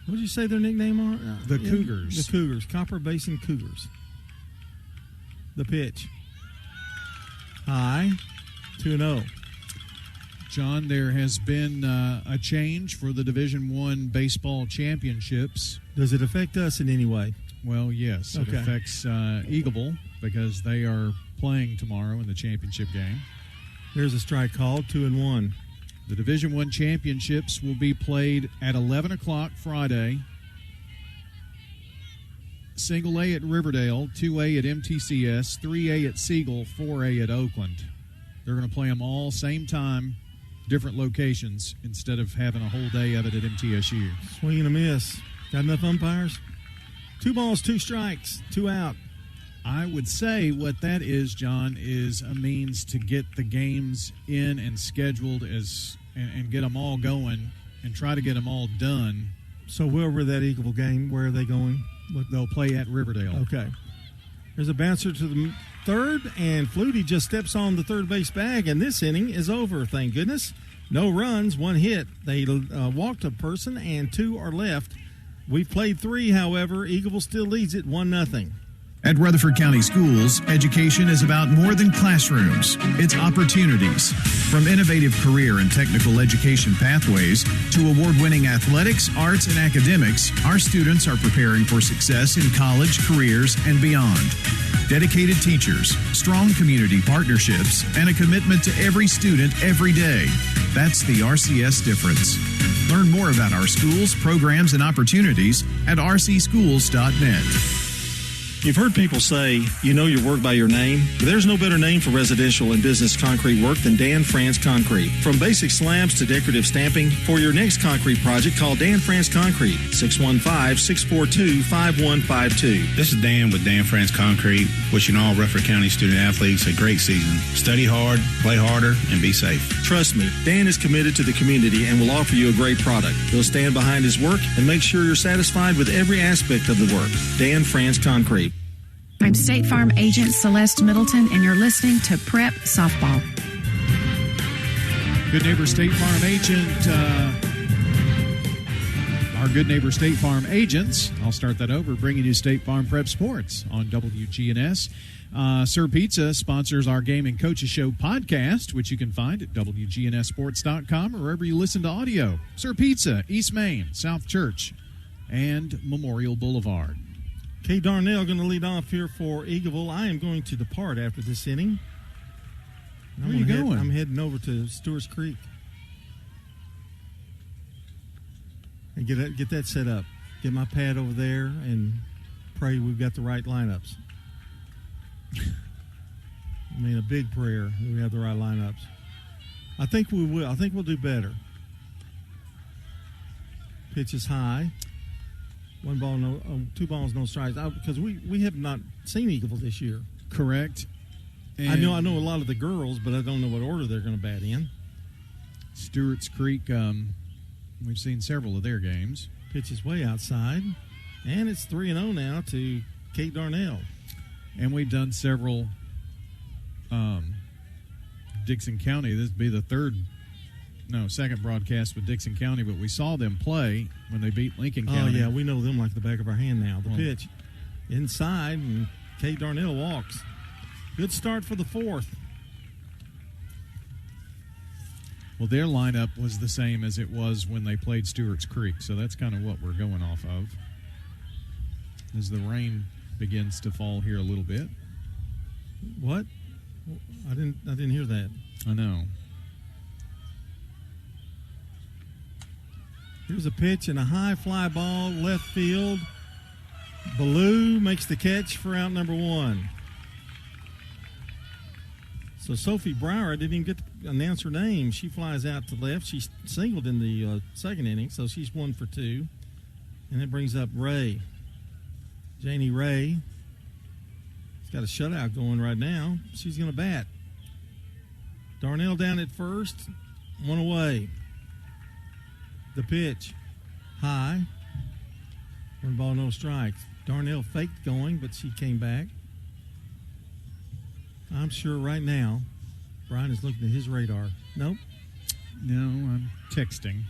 What did you say their nickname are? The Cougars. The Cougars. Copper Basin Cougars. The pitch. High. 2-0. John, there has been a change for the Division I baseball championships. Does it affect us in any way? Well, yes. It affects Eagleville because they are playing tomorrow in the championship game. There's a strike called, 2-1. The Division I championships will be played at 11 o'clock Friday. Single A at Riverdale, 2A at MTCS, 3A at Siegel, 4A at Oakland. They're going to play them all same time, different locations, instead of having a whole day of it at MTSU. Swing and a miss. Got enough umpires? 2 balls, 2 strikes, 2 out. I would say what that is, John, is a means to get the games in and scheduled and get them all going and try to get them all done. So wherever that Eagleville game, where are they going? They'll play at Riverdale. Okay. There's a bouncer to the third, and Flutie just steps on the third base bag, and this inning is over, thank goodness. No runs, 1 hit. They walked a person, and 2 are left. We've played 3, however. Eagleville still leads it 1-0. At Rutherford County Schools, education is about more than classrooms. It's opportunities. From innovative career and technical education pathways to award-winning athletics, arts, and academics, our students are preparing for success in college, careers, and beyond. Dedicated teachers, strong community partnerships, and a commitment to every student every day. That's the RCS difference. Learn more about our schools, programs, and opportunities at rcschools.net. You've heard people say, you know your work by your name, but there's no better name for residential and business concrete work than Dan France Concrete. From basic slabs to decorative stamping, for your next concrete project, call Dan France Concrete, 615-642-5152. This is Dan with Dan France Concrete, wishing all Rutherford County student athletes a great season. Study hard, play harder, and be safe. Trust me, Dan is committed to the community and will offer you a great product. He'll stand behind his work and make sure you're satisfied with every aspect of the work. Dan France Concrete. I'm State Farm Agent Celeste Middleton, and you're listening to Prep Softball. Good Neighbor State Farm Agent, our Good Neighbor State Farm agents, I'll start that over, bringing you State Farm Prep Sports on WGNS. Sir Pizza sponsors our Game and Coaches Show podcast, which you can find at WGNSSports.com or wherever you listen to audio. Sir Pizza, East Main, South Church, and Memorial Boulevard. Kay Darnell going to lead off here for Eagleville. I am going to depart after this inning. Where are you going? I'm heading over to Stewart's Creek and get that set up. Get my pad over there and pray we've got the right lineups. I mean, a big prayer that we have the right lineups. I think we will. I think we'll do better. Pitch is high. 2 balls, no strikes. Because we have not seen Eagleville this year. Correct. And I know a lot of the girls, but I don't know what order they're going to bat in. Stewart's Creek, we've seen several of their games. Pitch is way outside. And it's 3-0 now to Kate Darnell. And we've done several Dixon County. This would be the second broadcast with Dixon County, but we saw them play when they beat Lincoln County. Oh, yeah, we know them like the back of our hand now. The pitch inside, and Kate Darnell walks. Good start for the fourth. Well, their lineup was the same as it was when they played Stewart's Creek, so that's kind of what we're going off of as the rain begins to fall here a little bit. What? I didn't hear that. I know. Here's a pitch and a high fly ball, left field. Ballou makes the catch for out number 1. So Sophie Brower didn't even get to announce her name. She flies out to left. She singled in the second inning, so she's 1 for 2. And that brings up Ray. Janie Ray. She's got a shutout going right now. She's going to bat. Darnell down at first. 1 away. The pitch. High. 1 ball, no strikes. Darnell faked going, but she came back. I'm sure right now Brian is looking at his radar. Nope. No, I'm texting.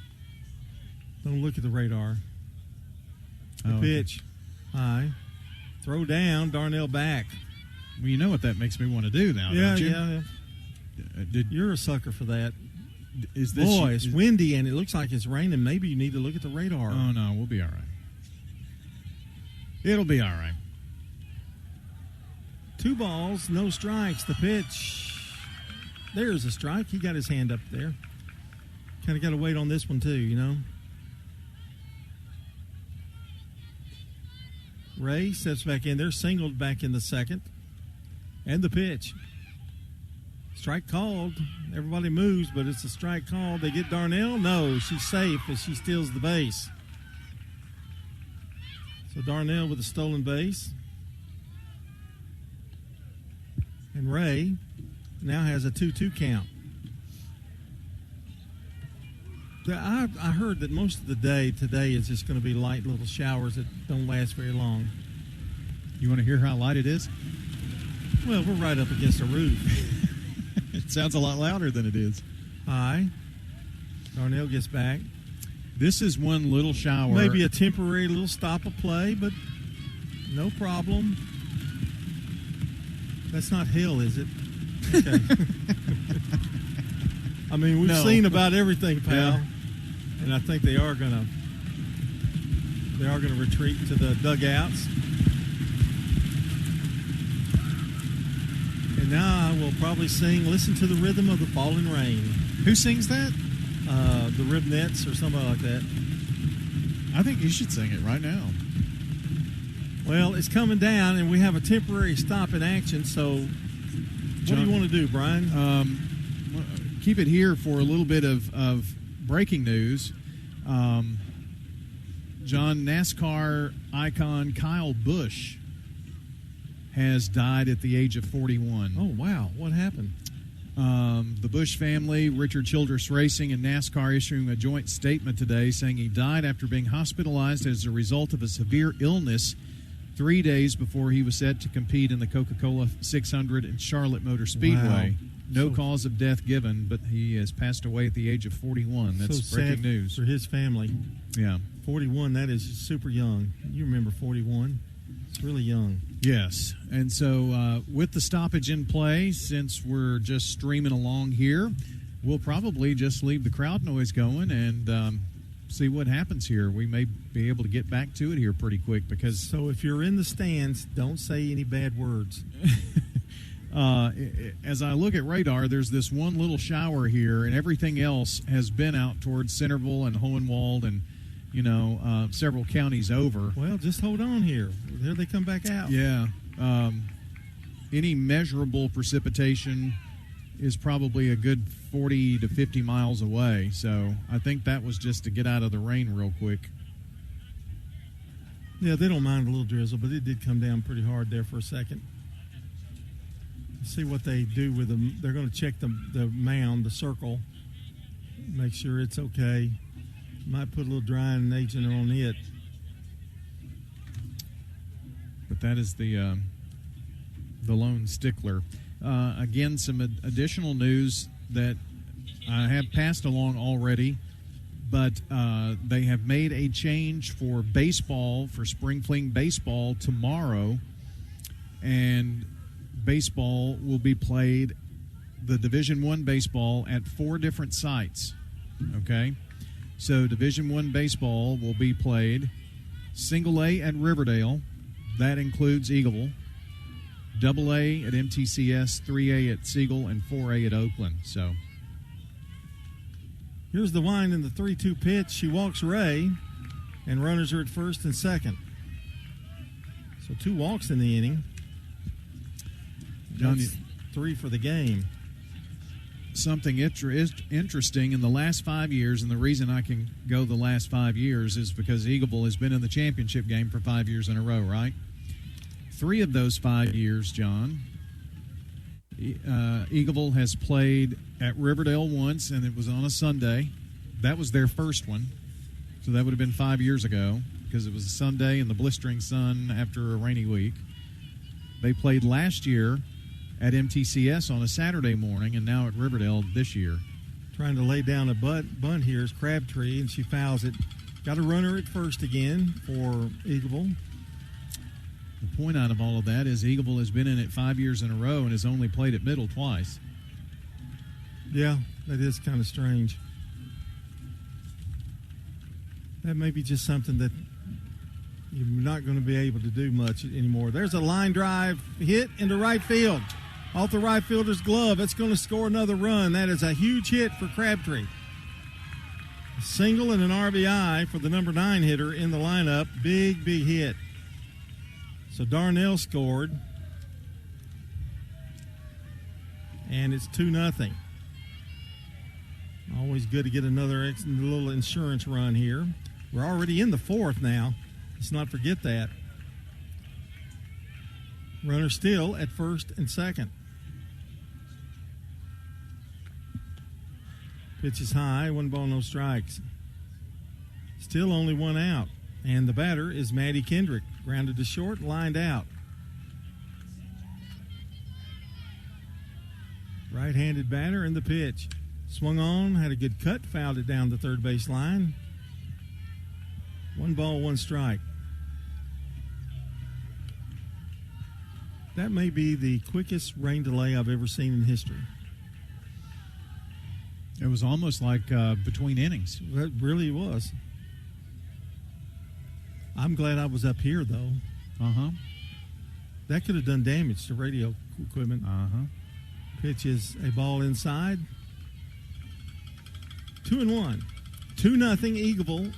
Don't look at the radar. The pitch. High. Throw down. Darnell back. Well, you know what that makes me want to do now, don't you? Yeah. You're a sucker for that. Is this Boy, it's windy and it looks like it's raining. Maybe you need to look at the radar. Oh, no, we'll be all right. It'll be all right. 2 balls, no strikes. The pitch. There's a strike. He got his hand up there. Kind of got to wait on this one too, you know. Ray steps back in. They're singled back in the second. And the pitch. Strike called. Everybody moves, but it's a strike called. They get Darnell? No, she's safe as she steals the base. So Darnell with a stolen base. And Ray now has a 2-2 count. I heard that most of the day today is just going to be light little showers that don't last very long. You want to hear how light it is? Well, we're right up against a roof. It sounds a lot louder than it is. High. Darnell gets back. This is one little shower. Maybe a temporary little stop of play, but no problem. That's not hell, is it? Okay. I mean, we've seen about everything, pal. Yeah. And I think they are gonna retreat to the dugouts. And now I will probably sing "Listen to the Rhythm of the Falling Rain." Who sings that? The Ribnettes or somebody like that. I think you should sing it right now. Well, it's coming down, and we have a temporary stop in action, so what do you want to do, Brian? Keep it here for a little bit of breaking news. John, NASCAR icon Kyle Busch has died at the age of 41. Oh, wow. What happened? The Busch family, Richard Childress Racing, and NASCAR issuing a joint statement today saying he died after being hospitalized as a result of a severe illness 3 days before he was set to compete in the Coca-Cola 600 in Charlotte Motor Speedway. Wow. No cause of death given, but he has passed away at the age of 41. That's so breaking sad news for his family. Yeah. 41, that is super young. You remember 41? It's really young. Yes. And so with the stoppage in play, since we're just streaming along here, we'll probably just leave the crowd noise going and see what happens here. We may be able to get back to it here pretty quick because... So if you're in the stands, don't say any bad words. As I look at radar, there's this one little shower here, and everything else has been out towards Centerville and Hohenwald and, several counties over. Well, just hold on here. There they come back out. Yeah. Any measurable precipitation is probably a good 40 to 50 miles away, so I think that was just to get out of the rain real quick. Yeah, they don't mind a little drizzle, but it did come down pretty hard there for a second. See what they do with them. They're going to check the mound, the circle, make sure it's okay. Might put a little drying agent on it. But that is the lone stickler. Again, some additional news that I have passed along already, but they have made a change for baseball, for spring fling baseball tomorrow, and baseball will be played, the Division I baseball, at 4 different sites, okay? So Division I baseball will be played single A at Riverdale. That includes Eagleville. Double A at MTCS, 3A at Siegel, and 4A at Oakland. So here's the wind in the 3-2 pitch. She walks Ray, and runners are at first and second. So 2 walks in the inning. That's 3 for the game. Something interesting in the last 5 years, and the reason I can go the last 5 years is because Eagleville has been in the championship game for 5 years in a row, right? 3 of those 5 years, John, Eagleville has played at Riverdale once, and it was on a Sunday. That was their first one, so that would have been 5 years ago because it was a Sunday in the blistering sun after a rainy week. They played last year at MTCS on a Saturday morning, and now at Riverdale this year. Trying to lay down a bunt here is Crabtree, and she fouls it. Got a runner at first again for Eagleville. The point out of all of that is Eagleville has been in it 5 years in a row and has only played at Middle twice. Yeah, that is kind of strange. That may be just something that you're not going to be able to do much anymore. There's a line drive hit into right field. Off the right fielder's glove. It's going to score another run. That is a huge hit for Crabtree. A single and an RBI for the number 9 hitter in the lineup. Big, big hit. So Darnell scored. And it's 2-0. Always good to get another little insurance run here. We're already in the 4th now. Let's not forget that. Runner still at first and second. Pitch is high, 1 ball, no strikes. Still only 1 out. And the batter is Maddie Kendrick. Grounded to short, lined out. Right-handed batter in the pitch. Swung on, had a good cut, fouled it down the third base line. 1 ball, 1 strike. That may be the quickest rain delay I've ever seen in history. It was almost like between innings. It really was. I'm glad I was up here, though. Uh-huh. That could have done damage to radio equipment. Uh-huh. Pitch is a ball inside. 2-1. 2-0 Eagleville.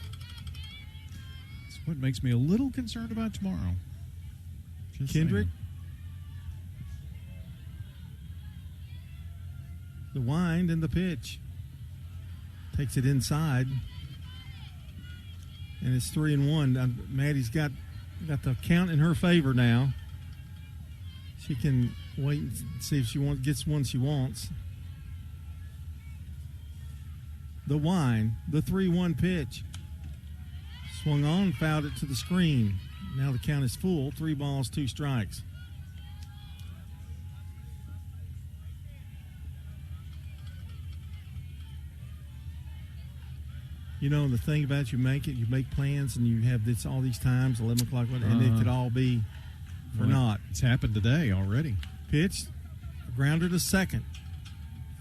That's what makes me a little concerned about tomorrow. Just Kendrick. saying. The wind and the pitch. Takes it inside. And it's 3-1. Maddie's got the count in her favor now. She can wait and see if she gets one she wants. The wind, the 3-1 pitch. Swung on, fouled it to the screen. Now the count is full. 3 balls, 2 strikes. You know, the thing about you make plans and you have all these times, 11 o'clock, and it could all be for naught. It's happened today already. Pitch, grounder to second.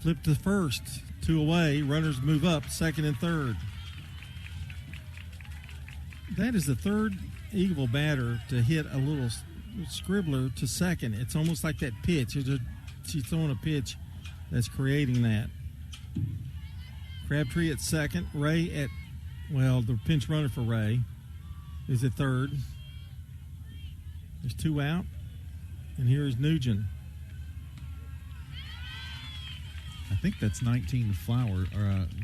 Flip to first, 2 away. Runners move up, second and third. That is the third Eagleville batter to hit a little scribbler to second. It's almost like that pitch. She's throwing a pitch that's creating that. Crabtree at second. Ray at, the pinch runner for Ray is at third. There's 2 out. And here is Nugent. I think that's 19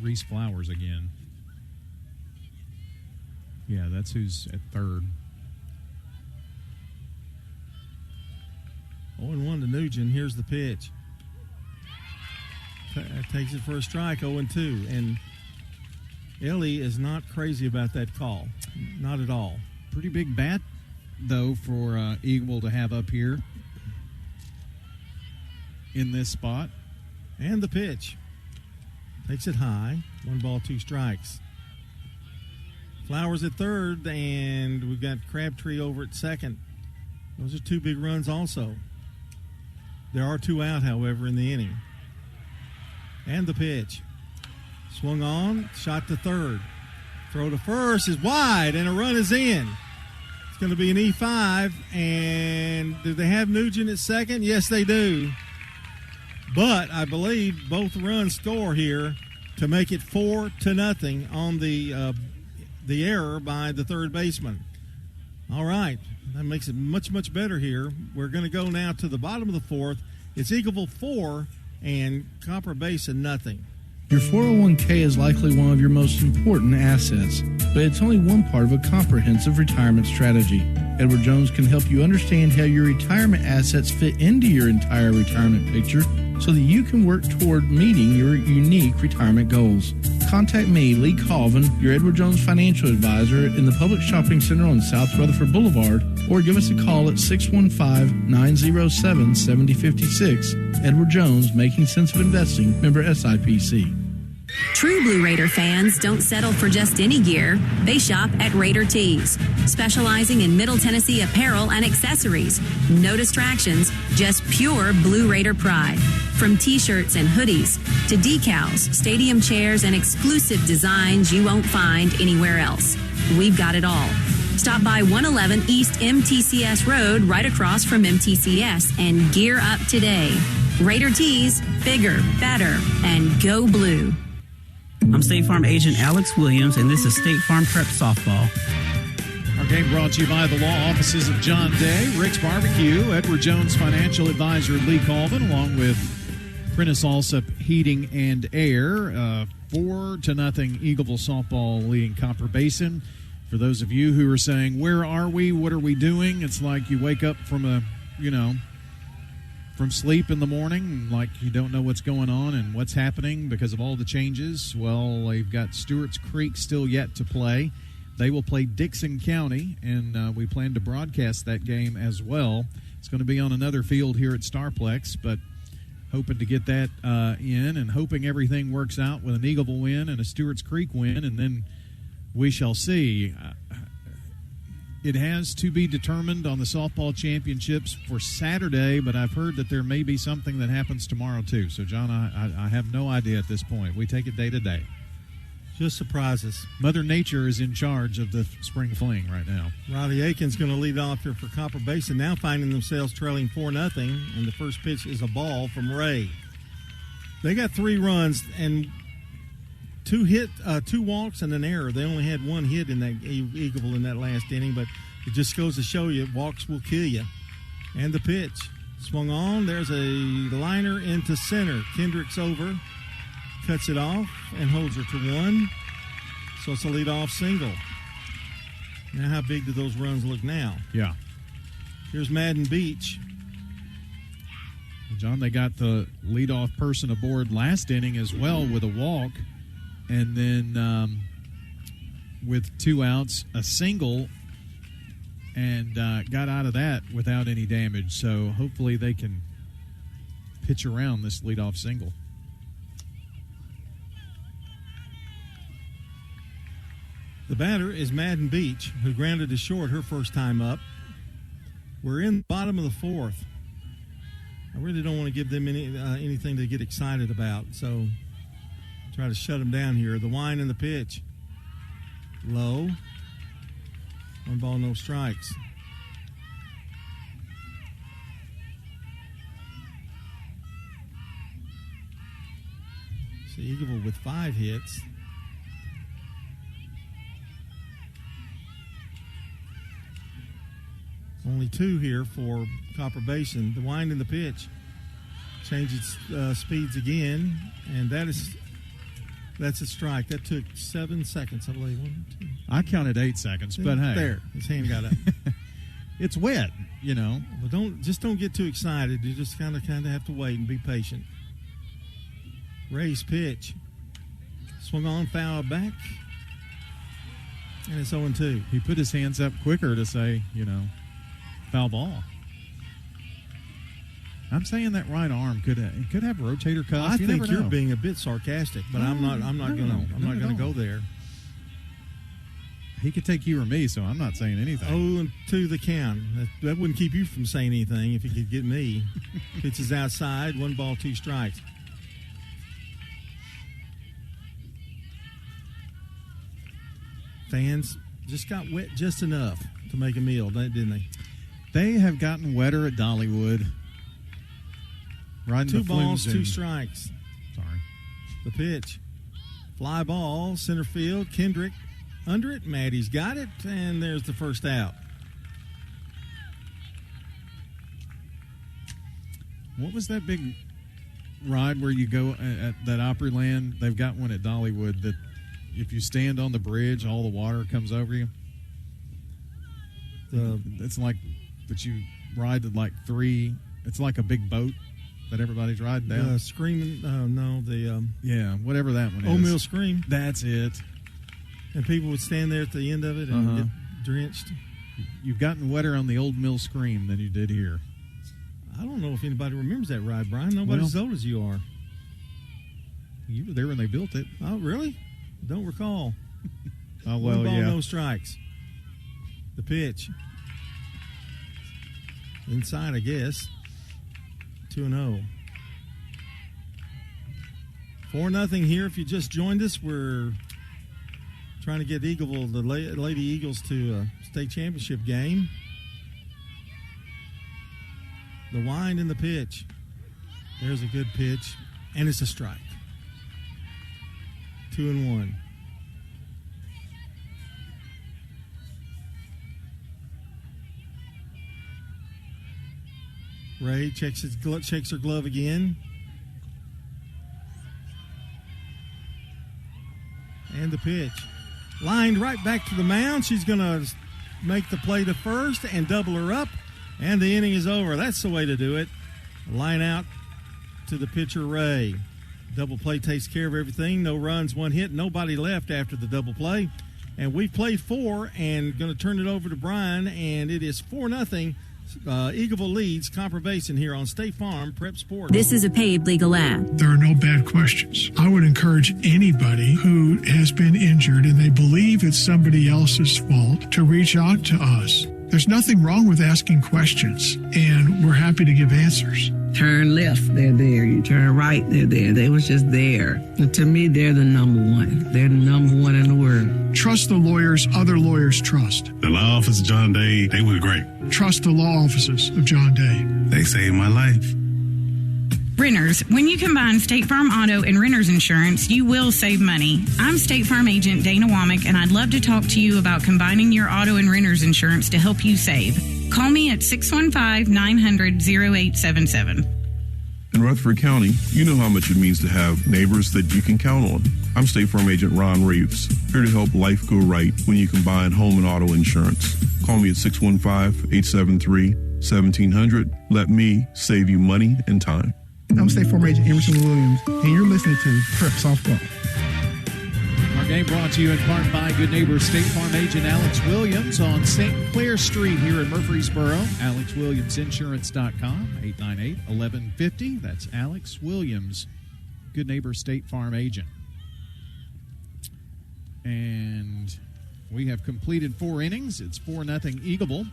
Reese Flowers again. Yeah, that's who's at third. 0-1 to Nugent. Here's the pitch. Takes it for a strike, 0-2. And Ellie is not crazy about that call. Not at all. Pretty big bat, though, for Eagleville to have up here in this spot. And the pitch. Takes it high. 1 ball, 2 strikes. Flowers at third, and we've got Crabtree over at second. Those are 2 big runs also. There are 2 out, however, in the inning. And the pitch. Swung on, shot to third. Throw to first is wide, and a run is in. It's going to be an E5, and do they have Nugent at second? Yes, they do. But I believe both runs score here to make it 4-0 on the error by the third baseman. All right, that makes it much, much better here. We're going to go now to the bottom of the fourth. It's Eagleville 4 and Copper Basin nothing. Your 401k is likely one of your most important assets, but it's only one part of a comprehensive retirement strategy. Edward Jones can help you understand how your retirement assets fit into your entire retirement picture so that you can work toward meeting your unique retirement goals. Contact me, Lee Colvin, your Edward Jones financial advisor in the Public Shopping Center on South Rutherford Boulevard, or give us a call at 615-907-7056. Edward Jones, Making Sense of Investing, member SIPC. True Blue Raider fans don't settle for just any gear. They shop at Raider Tees, specializing in Middle Tennessee apparel and accessories. No distractions, just pure Blue Raider pride. From t-shirts and hoodies to decals, stadium chairs, and exclusive designs you won't find anywhere else. We've got it all. Stop by 111 East MTCS Road right across from MTCS and gear up today. Raider Tees, bigger, better, and go blue. I'm State Farm Agent Alex Williams, and this is State Farm Prep Softball. Our game brought to you by the law offices of John Day, Rick's Barbecue, Edward Jones Financial Advisor Lee Colvin, along with Prentice Alsop Heating and Air. 4-0 Eagleville softball leading Copper Basin. For those of you who are saying, where are we? What are we doing? It's like you wake up from from sleep in the morning, like you don't know what's going on and what's happening because of all the changes. Well, they've got Stewart's Creek still yet to play. They will play Dixon County, and we plan to broadcast that game as well. It's going to be on another field here at Starplex, but hoping to get that in and hoping everything works out with an Eagleville win and a Stewart's Creek win, and then we shall see. It has to be determined on the softball championships for Saturday, but I've heard that there may be something that happens tomorrow too. So, John, I have no idea at this point. We take it day to day. Just surprises. Mother Nature is in charge of the spring fling right now. Riley Aiken's going to lead off here for Copper Basin, now finding themselves trailing 4-0, and the first pitch is a ball from Ray. They got 3 runs and 2 walks and an error. They only had 1 hit in that Eagleville in that last inning, but it just goes to show you walks will kill you. And the pitch swung on. There's a liner into center. Kendrick's over, cuts it off, and holds her to 1. So it's a leadoff single. Now, how big do those runs look now? Yeah. Here's Madden Beach. John, they got the leadoff person aboard last inning as well with a walk. And then with 2 outs, a single and got out of that without any damage. So hopefully they can pitch around this leadoff single. The batter is Madden Beach, who grounded to short her first time up. We're in the bottom of the fourth. I really don't want to give them anything to get excited about, so try to shut them down here. The wind and the pitch. Low. 1 ball, no strikes. So Eagleville with 5 hits. Only 2 here for Copper Basin. The wind and the pitch changes speeds again, and that's a strike. That took 7 seconds, I believe. 1, 2. I counted 8 seconds, but hey, there, his hand got up. It's wet, you know. Well, don't get too excited. You just kind of have to wait and be patient. Ray's pitch, swung on, foul back, and it's 0-2. He put his hands up quicker to say, foul ball. I'm saying that right arm could have rotator cuffs. I think you're being a bit sarcastic, but I'm not gonna go there. He could take you or me, so I'm not saying anything. 0-2 the count. That wouldn't keep you from saying anything if he could get me. Pitches outside, 1 ball, 2 strikes. Fans just got wet just enough to make a meal, didn't they? They have gotten wetter at Dollywood. Riding 2 the flume balls, zone. 2 strikes. Sorry. The pitch. Fly ball, center field. Kendrick under it. Maddie's got it, and there's the first out. What was that big ride where you go at that Opryland? They've got one at Dollywood that if you stand on the bridge, all the water comes over you. It's like, but you ride to like 3. It's like a big boat that everybody's riding down. Screaming, yeah, whatever that one is. O'Mill Scream. That's it. And people would stand there at the end of it and get drenched. You've gotten wetter on the Old Mill Scream than you did here. I don't know if anybody remembers that ride, Brian. Nobody's as old as you are. You were there when they built it. Oh, really? Don't recall. Oh, well, 1 ball, yeah. no strikes. The pitch. Inside, I guess. 2-0. 4-0 here. If you just joined us, we're trying to get Eagleville, the Lady Eagles, to a state championship game. The wind and the pitch. There's a good pitch, and it's a strike. 2-1. Ray checks her glove again. And the pitch. Lined right back to the mound. She's going to make the play to first and double her up. And the inning is over. That's the way to do it. Line out to the pitcher, Ray. Double play takes care of everything. No runs, 1 hit. Nobody left after the double play. And we've played 4 and going to turn it over to Brian. And it is 4-0. Eagleville leads Copper Basin here on State Farm Prep Sports. This is a paid legal ad. There are no bad questions. I would encourage anybody who has been injured and they believe it's somebody else's fault to reach out to us. There's nothing wrong with asking questions, and we're happy to give answers. Turn left, they're there. You turn right, they're there. They was just there. And to me, they're the number one. They're the number one in the world. Trust the lawyers other lawyers trust. The law office of John Day, they were great. Trust the law offices of John Day. They saved my life. Renters, when you combine State Farm Auto and Renters Insurance, you will save money. I'm State Farm Agent Dana Womack, and I'd love to talk to you about combining your auto and renters insurance to help you save. Call me at 615-900-0877. In Rutherford County, you know how much it means to have neighbors that you can count on. I'm State Farm Agent Ron Reeves, here to help life go right when you combine home and auto insurance. Call me at 615-873-1700. Let me save you money and time. I'm State Farm Agent Emerson Williams, and you're listening to Prep Softball. Our Game brought to you in part by Good Neighbor State Farm agent Alex Williams on St. Clair Street here in Murfreesboro. AlexWilliamsInsurance.com, 898-1150. That's Alex Williams, Good Neighbor State Farm agent. And we have completed 4 innings. It's 4-0 Eagleville.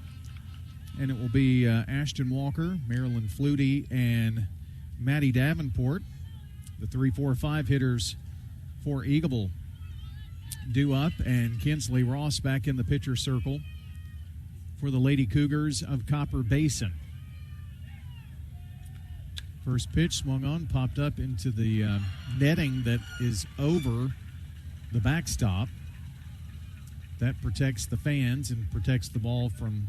And it will be Ashton Walker, Marilyn Flutie, and Maddie Davenport, the 3-4-5 hitters for Eagleville, due up, and Kinsley Ross back in the pitcher circle for the Lady Cougars of Copper Basin. First pitch swung on, popped up into the netting that is over the backstop. That protects the fans and protects the ball from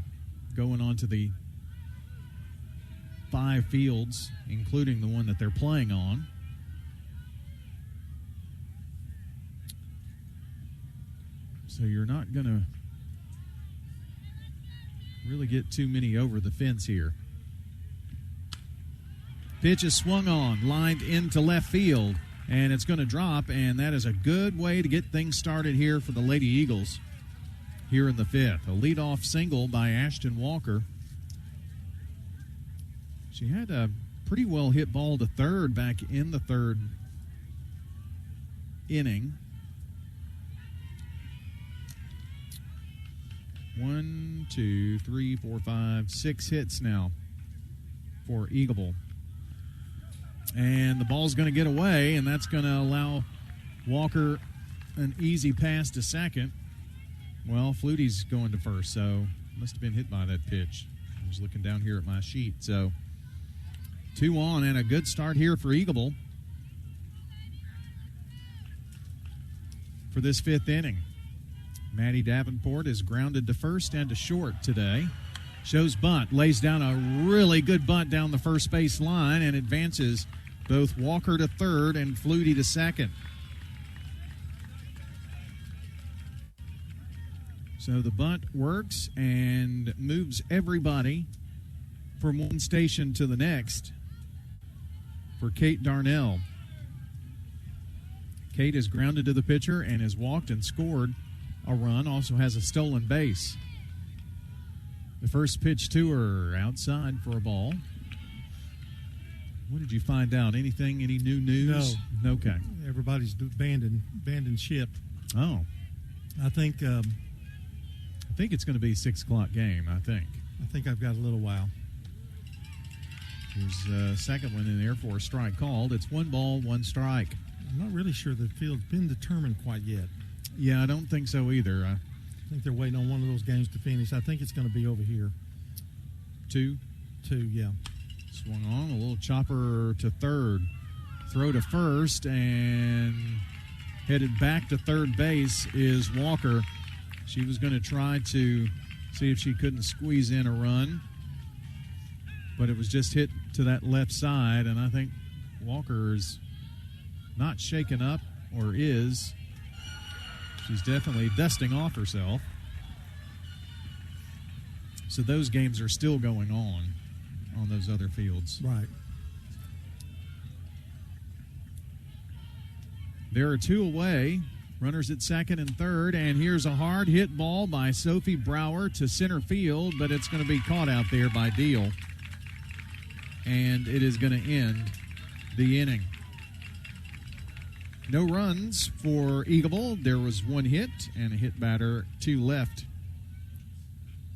going on to the 5 fields, including the one that they're playing on. So you're not going to really get too many over the fence here. Pitch is swung on, lined into left field, and it's going to drop, and that is a good way to get things started here for the Lady Eagles here in the 5th. A leadoff single by Ashton Walker. She had a pretty well hit ball to third back in the 3rd inning. 1, 2, 3, 4, 5, 6 hits now for Eagleville. And the ball's going to get away, and that's going to allow Walker an easy pass to second. Well, Flutie's going to first, so must have been hit by that pitch. I was looking down here at my sheet. So 2 on, and a good start here for Eagleville for this 5th inning. Maddie Davenport is grounded to first and to short today. Shows bunt, lays down a really good bunt down the first base line, and advances both Walker to third and Flutie to second. So the bunt works and moves everybody from one station to the next for Kate Darnell. Kate is grounded to the pitcher and has walked and scored a run, also has a stolen base. The first pitch to her outside for a ball. What did you find out? Anything, any new news? No. Okay. Everybody's abandoned ship. Oh. I think it's going to be a 6 o'clock game, I think. I think I've got a little while. There's a second one in there for a strike called. It's 1 ball, 1 strike. I'm not really sure the field's been determined quite yet. Yeah, I don't think so either. I think they're waiting on one of those games to finish. I think it's going to be over here. 2? 2, yeah. Swung on, a little chopper to third. Throw to first, and headed back to third base is Walker. She was going to try to see if she couldn't squeeze in a run, but it was just hit to that left side, and I think Walker is not shaken up, or is. She's definitely dusting off herself. So those games are still going on those other fields. Right. There are 2 away. Runners at second and third, and here's a hard hit ball by Sophie Brower to center field, but it's going to be caught out there by Deal. And it is going to end the inning. No runs for Eagleville. There was 1 hit and a hit batter, 2 left.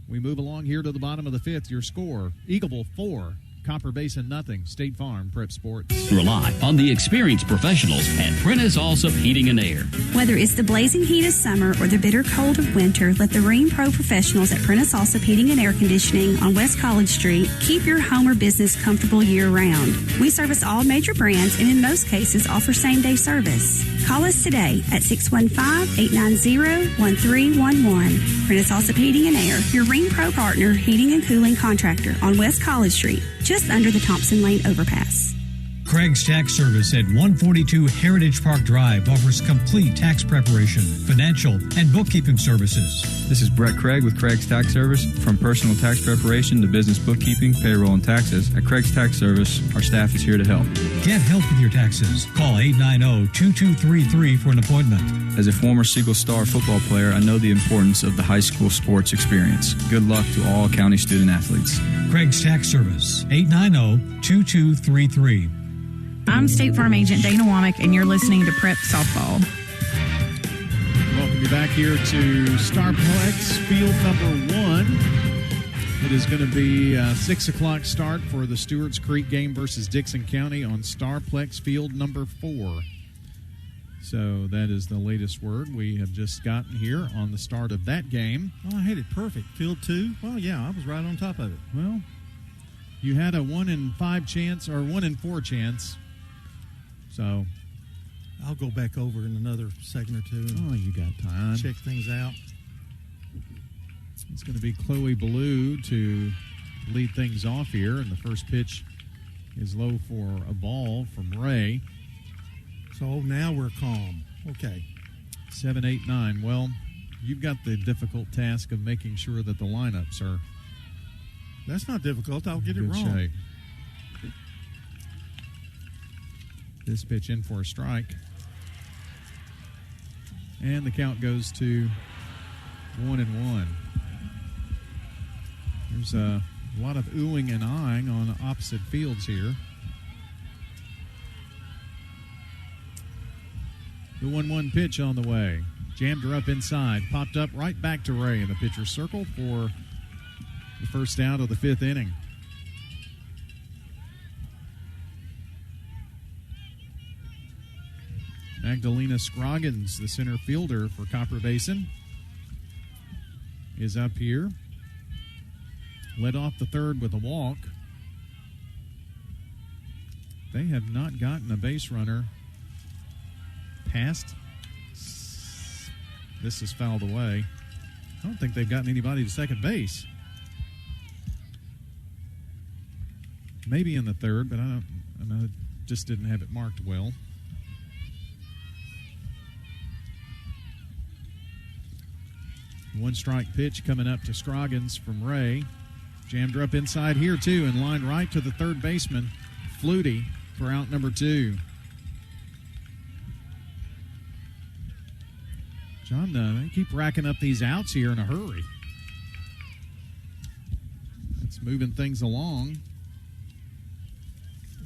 We move along here to the bottom of the 5th. Your score, Eagleville 4, Copper Basin nothing. State Farm Prep Sports. Rely on the experienced professionals at Prentice Allsup Heating and Air. Whether it's the blazing heat of summer or the bitter cold of winter, let the Rheem Pro professionals at Prentice Allsup Heating and Air Conditioning on West College Street keep your home or business comfortable year-round. We service all major brands and in most cases offer same-day service. Call us today at 615-890-1311. Prentice Allsup Heating and Air, your Rheem Pro partner heating and cooling contractor on West College Street, just under the Thompson Lane overpass. Craig's Tax Service at 142 Heritage Park Drive offers complete tax preparation, financial, and bookkeeping services. This is Brett Craig with Craig's Tax Service. From personal tax preparation to business bookkeeping, payroll, and taxes, at Craig's Tax Service, our staff is here to help. Get help with your taxes. Call 890-2233 for an appointment. As a former Siegel Star football player, I know the importance of the high school sports experience. Good luck to all county student athletes. Craig's Tax Service, 890-2233. I'm State Farm Agent Dana Womack, and you're listening to Prep Softball. Welcome you back here to Starplex Field number 1. It is going to be a 6 o'clock start for the Stewart's Creek game versus Dixon County on Starplex Field number 4. So that is the latest word we have just gotten here on the start of that game. Oh, I had it perfect. Field 2. Well, yeah, I was right on top of it. Well, you had a 1 in 5 chance or 1 in 4 chance. So I'll go back over in another second or two. Oh, you got time. Check things out. It's going to be Chloe Ballou to lead things off here, and the first pitch is low for a ball from Ray. So now we're calm. Okay. 7, 8, 9. Well, you've got the difficult task of making sure that the lineups are. That's not difficult. I'll get it good wrong. Shape. This pitch in for a strike. And the count goes to 1-1. There's a lot of oohing and eyeing on opposite fields here. The 1-1 pitch on the way. Jammed her up inside. Popped up right back to Ray in the pitcher's circle for the first out of the 5th inning. Magdalena Scroggins, the center fielder for Copper Basin, is up here. Led off the 3rd with a walk. They have not gotten a base runner past. This is fouled away. I don't think they've gotten anybody to second base. Maybe in the 3rd, but I just didn't have it marked well. One strike pitch coming up to Scroggins from Ray. Jammed her up inside here, too, and lined right to the 3rd baseman, Flutie, for out number 2. John, they keep racking up these outs here in a hurry. It's moving things along.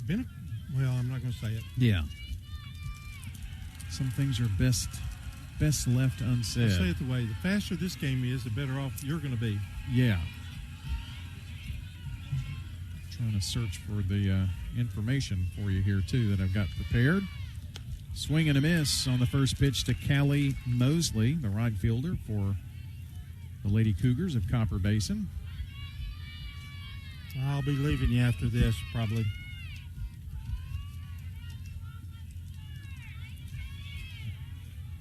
Well, I'm not going to say it. Yeah. Some things are best left unsaid. I'll say it the way. The faster this game is, the better off you're going to be. Yeah. Trying to search for the information for you here, too, that I've got prepared. Swing and a miss on the first pitch to Callie Mosley, the right fielder for the Lady Cougars of Copper Basin. I'll be leaving you after this, probably.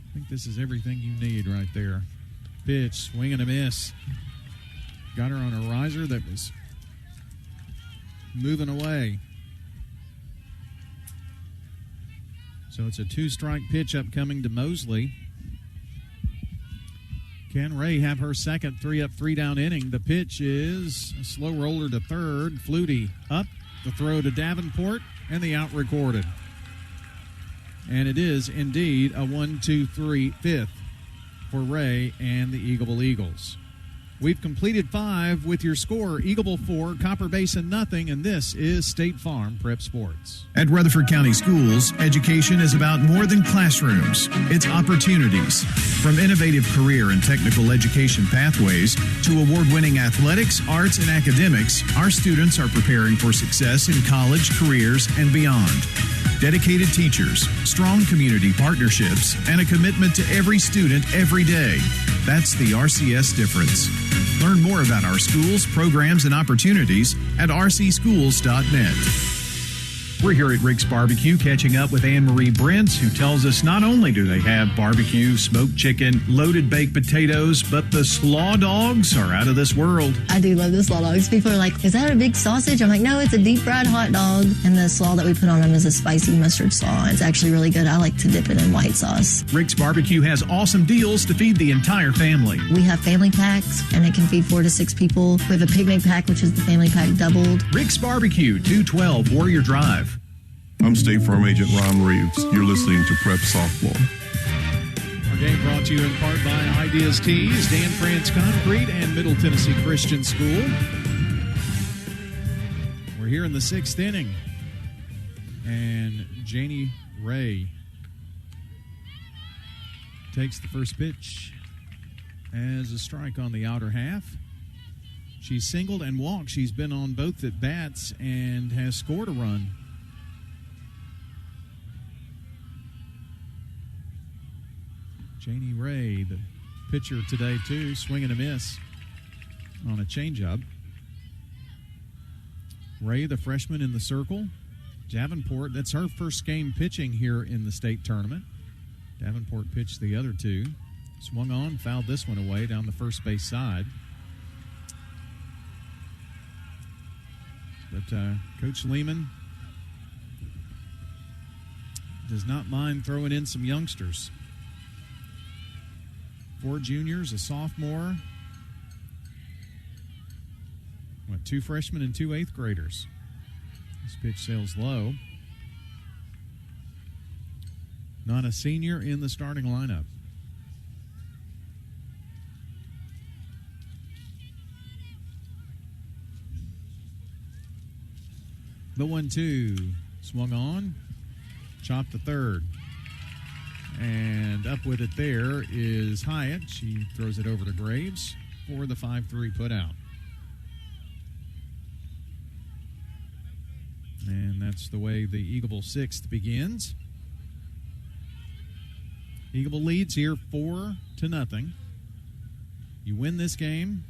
I think this is everything you need right there. Pitch, swing and a miss. Got her on a riser that was moving away. So it's a 2-strike pitch upcoming to Mosley. Can Ray have her second 3-up, 3-down inning? The pitch is a slow roller to 3rd. Flutie up, the throw to Davenport, and the out recorded. And it is indeed a 1-2-3 5th for Ray and the Eagleville Eagles. We've completed 5 with your score, Eagleville 4, Copper Basin nothing, and this is State Farm Prep Sports. At Rutherford County Schools, education is about more than classrooms. It's opportunities. From innovative career and technical education pathways to award-winning athletics, arts, and academics, our students are preparing for success in college, careers, and beyond. Dedicated teachers, strong community partnerships, and a commitment to every student every day. That's the RCS difference. Learn more about our schools, programs, and opportunities at rcschools.net. We're here at Rick's Barbecue catching up with Anne-Marie Brents, who tells us not only do they have barbecue, smoked chicken, loaded baked potatoes, but the slaw dogs are out of this world. I do love the slaw dogs. People are like, is that a big sausage? I'm like, no, it's a deep fried hot dog. And the slaw that we put on them is a spicy mustard slaw. It's actually really good. I like to dip it in white sauce. Rick's Barbecue has awesome deals to feed the entire family. We have family packs, and it can feed 4 to 6 people. We have a picnic pack, which is the family pack doubled. Rick's Barbecue, 212 Warrior Drive. I'm State Farm Agent Ron Reeves. You're listening to Prep Softball. Our game brought to you in part by Ideas Tees, Dan France Concrete, and Middle Tennessee Christian School. We're here in the 6th inning. And Janie Ray takes the first pitch as a strike on the outer half. She's singled and walked. She's been on both at bats and has scored a run. Janie Ray, the pitcher today, too, swing and a miss on a changeup. Ray, the freshman in the circle. Davenport, that's her first game pitching here in the state tournament. Davenport pitched the other two. Swung on, fouled this one away down the first base side. But Coach Lehman does not mind throwing in some youngsters. 4 juniors, a sophomore, 2 freshmen and 2 8th graders. This pitch sails low. Not a senior in the starting lineup. The 1-2 swung on, chopped the third. And up with it there is Hyatt. She throws it over to Graves for the 5-3 put out. And that's the way the Eagleville 6th begins. Eagleville leads here 4-0. You win this game.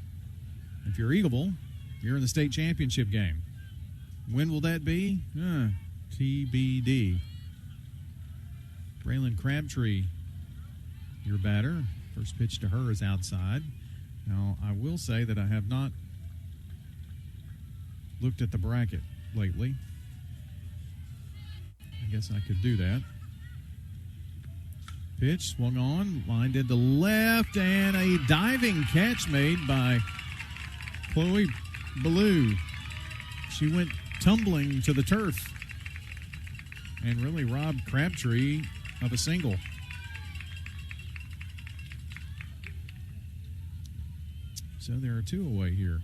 If you're Eagleville, you're in the state championship game. When will that be? TBD. Braylon Crabtree, your batter. First pitch to her is outside. Now, I will say that I have not looked at the bracket lately. I guess I could do that. Pitch swung on, lined into left, and a diving catch made by Chloe Ballou. She went tumbling to the turf and really robbed Crabtree of a single. So there are 2 away here.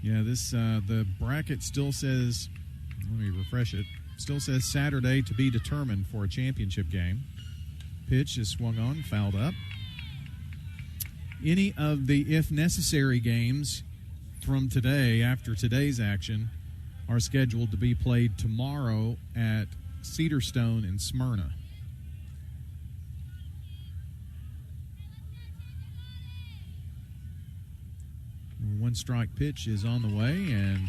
Yeah, this the bracket still says, let me refresh it, still says Saturday to be determined for a championship game. Pitch is swung on, fouled up. Any of the if necessary games from today, after today's action, are scheduled to be played tomorrow at Cedarstone in Smyrna. One strike pitch is on the way and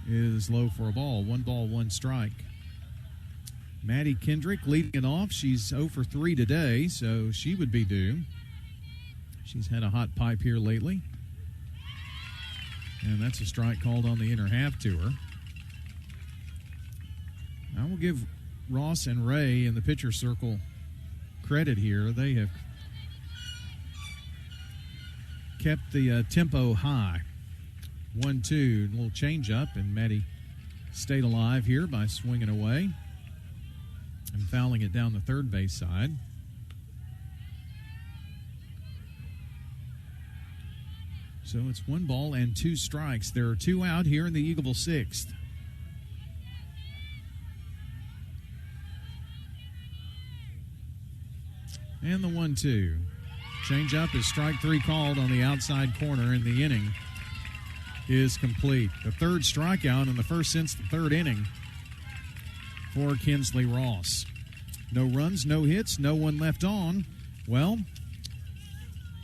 is low for a ball. 1 ball, 1 strike. Maddie Kendrick leading it off. She's 0 for 3 today, so she would be due. She's had a hot pipe here lately. And that's a strike called on the inner half to her. I will give Ross and Ray in the pitcher circle credit here. They have kept the tempo high. 1-2, a little change up, and Maddie stayed alive here by swinging away and fouling it down the third base side. So it's 1 ball and 2 strikes. There are 2 out here in the Eagleville 6th. And the 1-2. Change up is strike 3 called on the outside corner, and the inning is complete. The 3rd strikeout in the first since the 3rd inning for Kinsley Ross. No runs, no hits, no one left on. Well,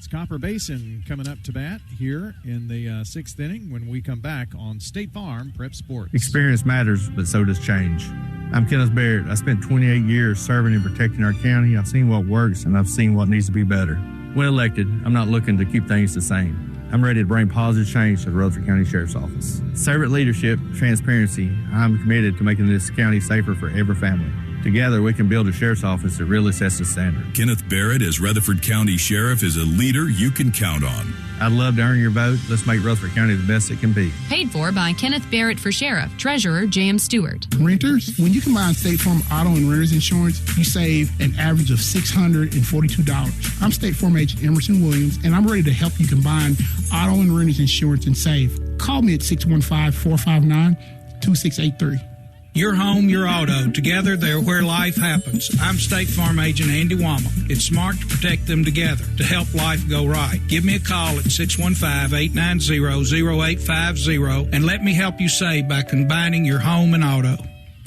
It's Copper Basin coming up to bat here in the sixth inning when we come back on State Farm Prep Sports. Experience matters, but so does change. I'm Kenneth Barrett. I spent 28 years serving and protecting our county. I've seen what works, and I've seen what needs to be better. When elected, I'm not looking to keep things the same. I'm ready to bring positive change to the Rutherford County Sheriff's Office. Servant leadership, transparency, I'm committed to making this county safer for every family. Together, we can build a sheriff's office that really sets the standard. Kenneth Barrett as Rutherford County Sheriff is a leader you can count on. I'd love to earn your vote. Let's make Rutherford County the best it can be. Paid for by Kenneth Barrett for Sheriff, Treasurer James Stewart. Renters, when you combine State Farm auto and renter's insurance, you save an average of $642. I'm State Farm Agent Emerson Williams, and I'm ready to help you combine auto and renter's insurance and save. Call me at 615-459-2683. Your home, your auto. Together, they're where life happens. I'm State Farm Agent Andy Womack. It's smart to protect them together to help life go right. Give me a call at 615-890-0850 and let me help you save by combining your home and auto.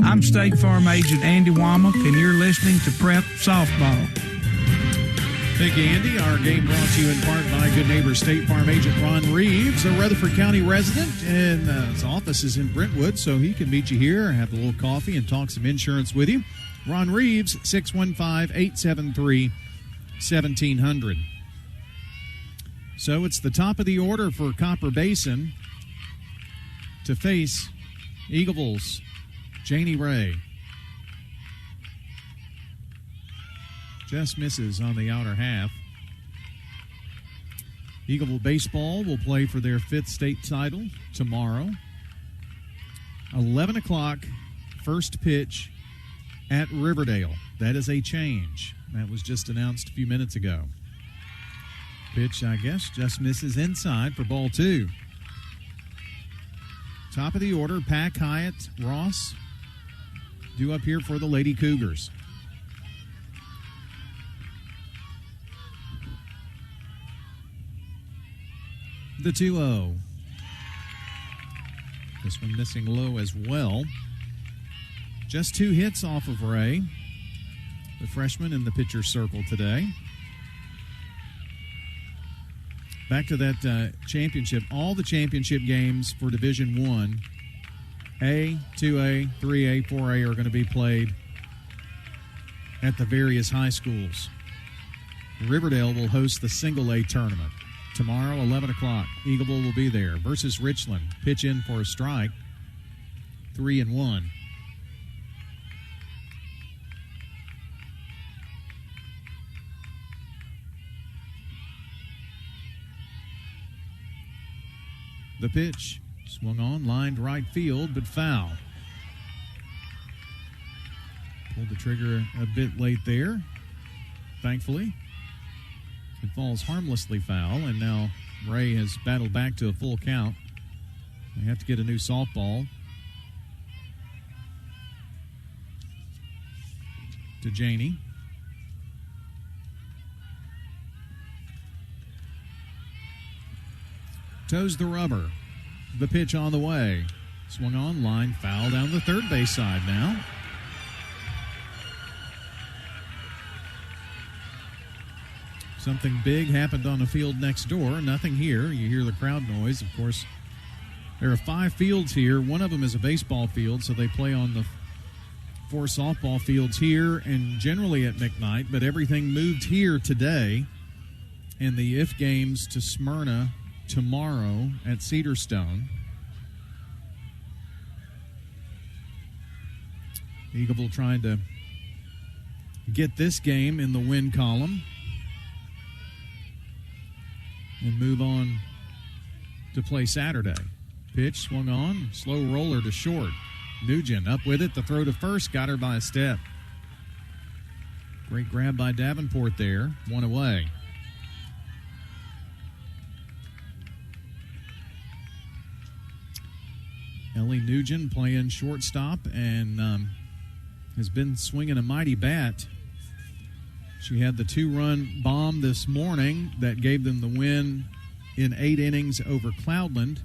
I'm State Farm Agent Andy Womack, and you're listening to Prep Softball. Thank you, Andy. Our game brought to you in part by good neighbor State Farm Agent Ron Reeves, a Rutherford County resident, and his office is in Brentwood, so he can meet you here, have a little coffee, and talk some insurance with you. Ron Reeves, 615-873-1700. So it's the top of the order for Copper Basin to face Eagleville's Janie Ray. Just misses on the outer half. Eagleville baseball will play for their fifth state title tomorrow. 11 o'clock, first pitch at Riverdale. That is a change. That was just announced a few minutes ago. Pitch, I guess, just misses inside for ball two. Top of the order, Pack, Hyatt, Ross, due up here for the Lady Cougars. The 2-0. This one missing low as well. Just 2 hits off of Ray, the freshman in the pitcher's circle today. Back to that championship. All the championship games for Division I, A, 2A, 3A, 4A, are going to be played at the various high schools. Riverdale will host the single A tournament. Tomorrow, 11 o'clock, Eagleville will be there versus Richland. Pitch in for a strike, 3-1. The pitch swung on, lined right field, but foul. Pulled the trigger a bit late there, thankfully. It falls harmlessly foul, and now Ray has battled back to a full count. They have to get a new softball to Janie. Toes the rubber. The pitch on the way. Swung on, line, foul down the third base side now. Something big happened on the field next door. Nothing here. You hear the crowd noise. Of course, there are 5 fields here. One of them is a baseball field, so they play on the 4 softball fields here and generally at McKnight, but everything moved here today. And the IF games to Smyrna tomorrow at Cedarstone. Eagleville trying to get this game in the win column and move on to play Saturday. Pitch swung on, slow roller to short. Nugent up with it, the throw to first, got her by a step. Great grab by Davenport there, 1 away. Ellie Nugent playing shortstop and has been swinging a mighty bat. She had the 2-run bomb this morning that gave them the win in 8 innings over Cloudland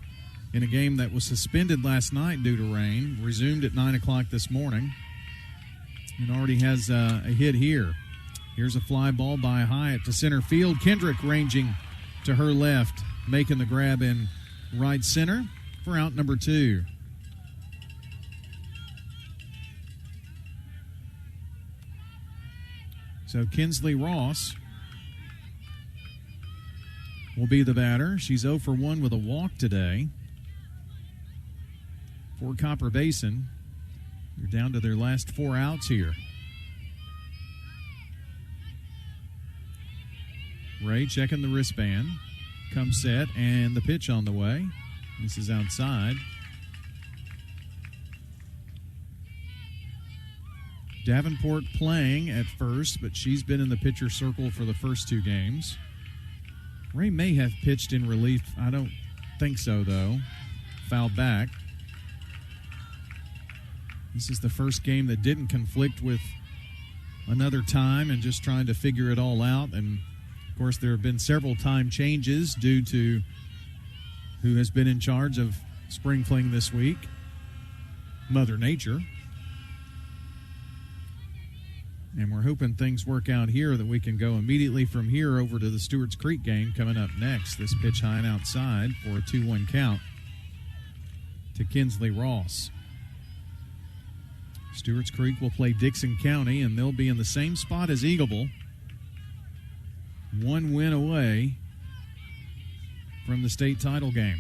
in a game that was suspended last night due to rain, resumed at 9 o'clock this morning, and already has a hit here. Here's a fly ball by Hyatt to center field. Kendrick ranging to her left, making the grab in right center for out number 2. So Kinsley Ross will be the batter. She's 0 for 1 with a walk today. For Copper Basin, they're down to their last 4 outs here. Ray checking the wristband. Comes set, and the pitch on the way. This is outside. Davenport playing at first, but she's been in the pitcher circle for the first 2 games. Ray may have pitched in relief. I don't think so, though. Fouled back. This is the first game that didn't conflict with another time and just trying to figure it all out. And, of course, there have been several time changes due to who has been in charge of spring fling this week, Mother Nature. And we're hoping things work out here, that we can go immediately from here over to the Stewart's Creek game coming up next. This pitch high and outside for a 2-1 count to Kinsley Ross. Stewart's Creek will play Dixon County, and they'll be in the same spot as Eagleville. 1 win away from the state title game.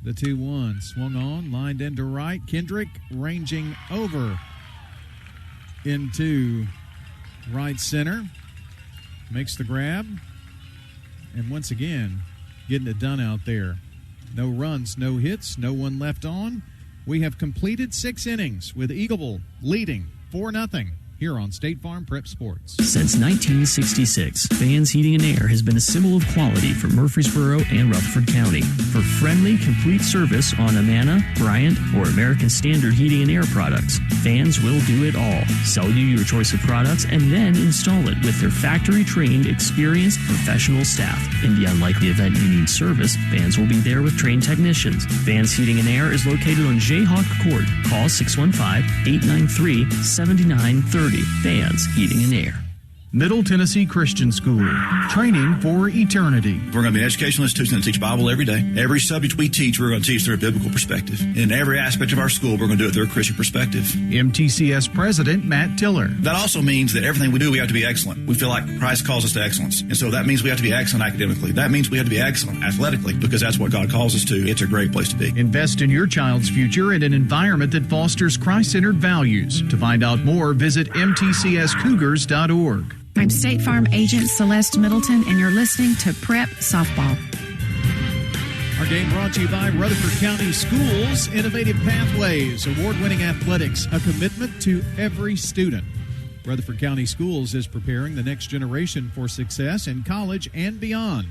The 2-1 swung on, lined into right. Kendrick ranging over into right center. Makes the grab. And once again, getting it done out there. No runs, no hits, no one left on. We have completed 6 innings with Eagleville leading 4-0 here on State Farm Prep Sports. Since 1966, Fans Heating and Air has been a symbol of quality for Murfreesboro and Rutherford County. For friendly, complete service on Amana, Bryant, or American Standard Heating and Air products, Fans will do it all. Sell you your choice of products and then install it with their factory-trained, experienced professional staff. In the unlikely event you need service, Fans will be there with trained technicians. Fans Heating and Air is located on Jayhawk Court. Call 615-893-7930. Fans Heating and Air. Middle Tennessee Christian School, training for eternity. We're going to be an educational institution that teach Bible every day. Every subject we teach, we're going to teach through a biblical perspective. In every aspect of our school, we're going to do it through a Christian perspective. MTCS President Matt Tiller. That also means that everything we do, we have to be excellent. We feel like Christ calls us to excellence. And so that means we have to be excellent academically. That means we have to be excellent athletically, because that's what God calls us to. It's a great place to be. Invest in your child's future in an environment that fosters Christ-centered values. To find out more, visit mtcscougars.org. I'm State Farm Agent Celeste Middleton, and you're listening to Prep Softball. Our game brought to you by Rutherford County Schools, Innovative Pathways, award-winning athletics, a commitment to every student. Rutherford County Schools is preparing the next generation for success in college and beyond.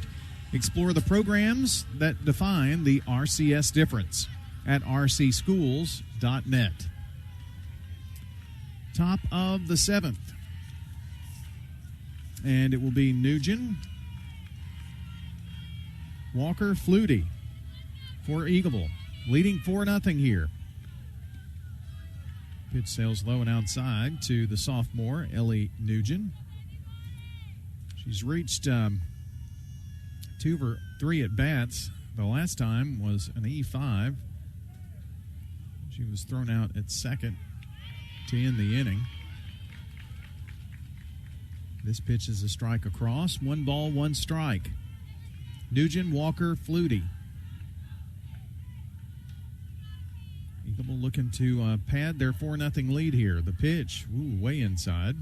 Explore the programs that define the RCS difference at rcschools.net. Top of the 7th. And it will be Nugent, Walker, Flutie for Eagleville, leading 4-0 here. Pitch sails low and outside to the sophomore, Ellie Nugent. She's reached 2 for 3 at bats. The last time was an E5. She was thrown out at second to end the inning. This pitch is a strike across. 1 ball, 1 strike. Nugent, Walker, Flutie. Eagleville looking to pad their 4-0 lead here. The pitch, way inside.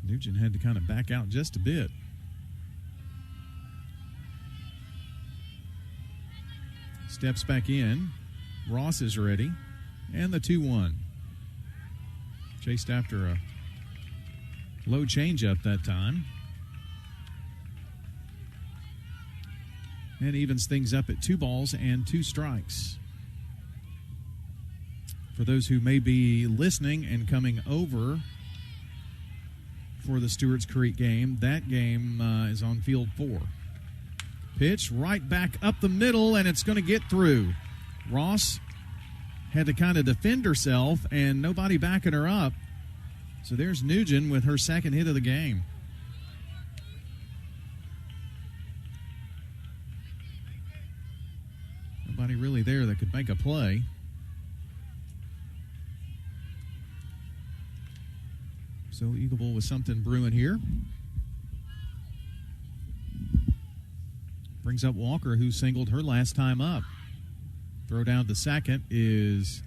Nugent had to kind of back out just a bit. Steps back in. Ross is ready. And the 2-1. Chased after a low changeup that time. And evens things up at 2 balls and 2 strikes. For those who may be listening and coming over for the Stewart's Creek game, that game is on field 4. Pitch right back up the middle, and it's going to get through. Ross had to kind of defend herself and nobody backing her up. So there's Nugent with her second hit of the game. Nobody really there that could make a play. So Eagleville with something brewing here. Brings up Walker, who singled her last time up. Throw down to second is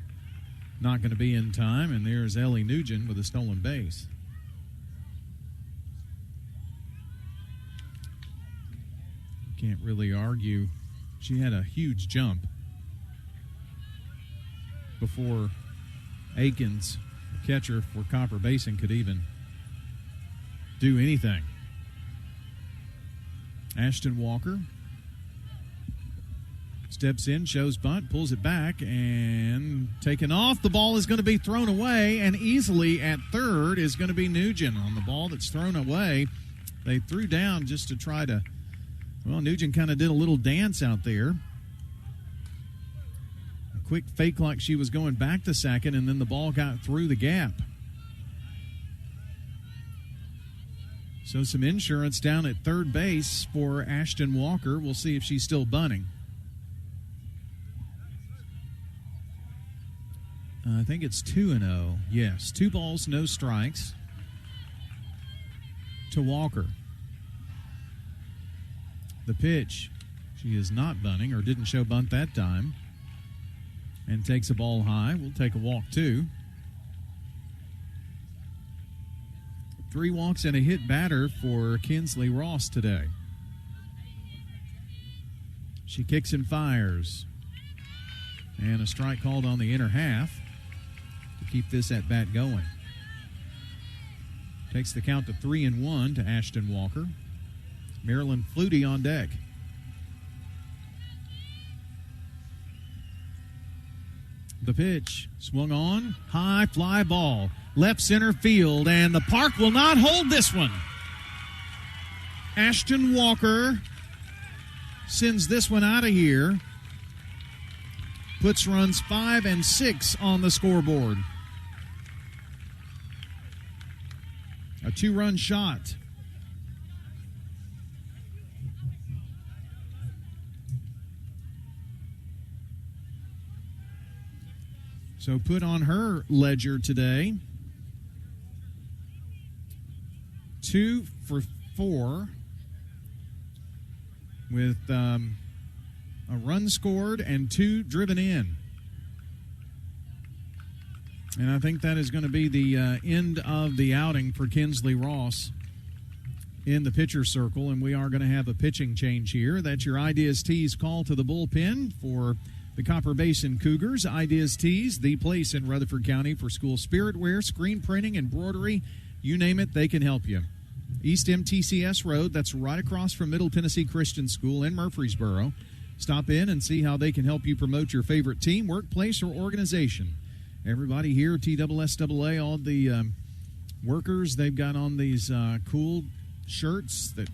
not going to be in time, and there's Ellie Nugent with a stolen base. Can't really argue. She had a huge jump before Akins, the catcher for Copper Basin, could even do anything. Ashton Walker steps in, shows bunt, pulls it back, and taken off. The ball is going to be thrown away, and easily at third is going to be Nugent on the ball that's thrown away. They threw down just to try to, well, Nugent kind of did a little dance out there. A quick fake like she was going back to second, and then the ball got through the gap. So some insurance down at third base for Ashton Walker. We'll see if she's still bunting. I think it's 2-0. Yes, 2 balls, no strikes to Walker. The pitch, she is not bunting, or didn't show bunt that time, and takes a ball high. We'll take a walk, too. 3 walks and a hit batter for Kinsley Ross today. She kicks and fires. And a strike called on the inner half to keep this at bat going. Takes the count to 3-1 to Ashton Walker. Marilyn Flutie on deck. The pitch swung on, high fly ball, left center field, and the park will not hold this one. Ashton Walker sends this one out of here. Puts runs 5 and 6 on the scoreboard. A 2-run shot. So put on her ledger today, 2 for 4 with a run scored and 2 driven in. And I think that is going to be the end of the outing for Kinsley Ross in the pitcher circle, and we are going to have a pitching change here. That's your Ideas Tees call to the bullpen for the Copper Basin Cougars. Ideas Tees, the place in Rutherford County for school spirit wear, screen printing, embroidery, you name it, they can help you. East MTCS Road, that's right across from Middle Tennessee Christian School in Murfreesboro. Stop in and see how they can help you promote your favorite team, workplace, or organization. Everybody here, TSSAA, all the workers, they've got on these cool shirts that,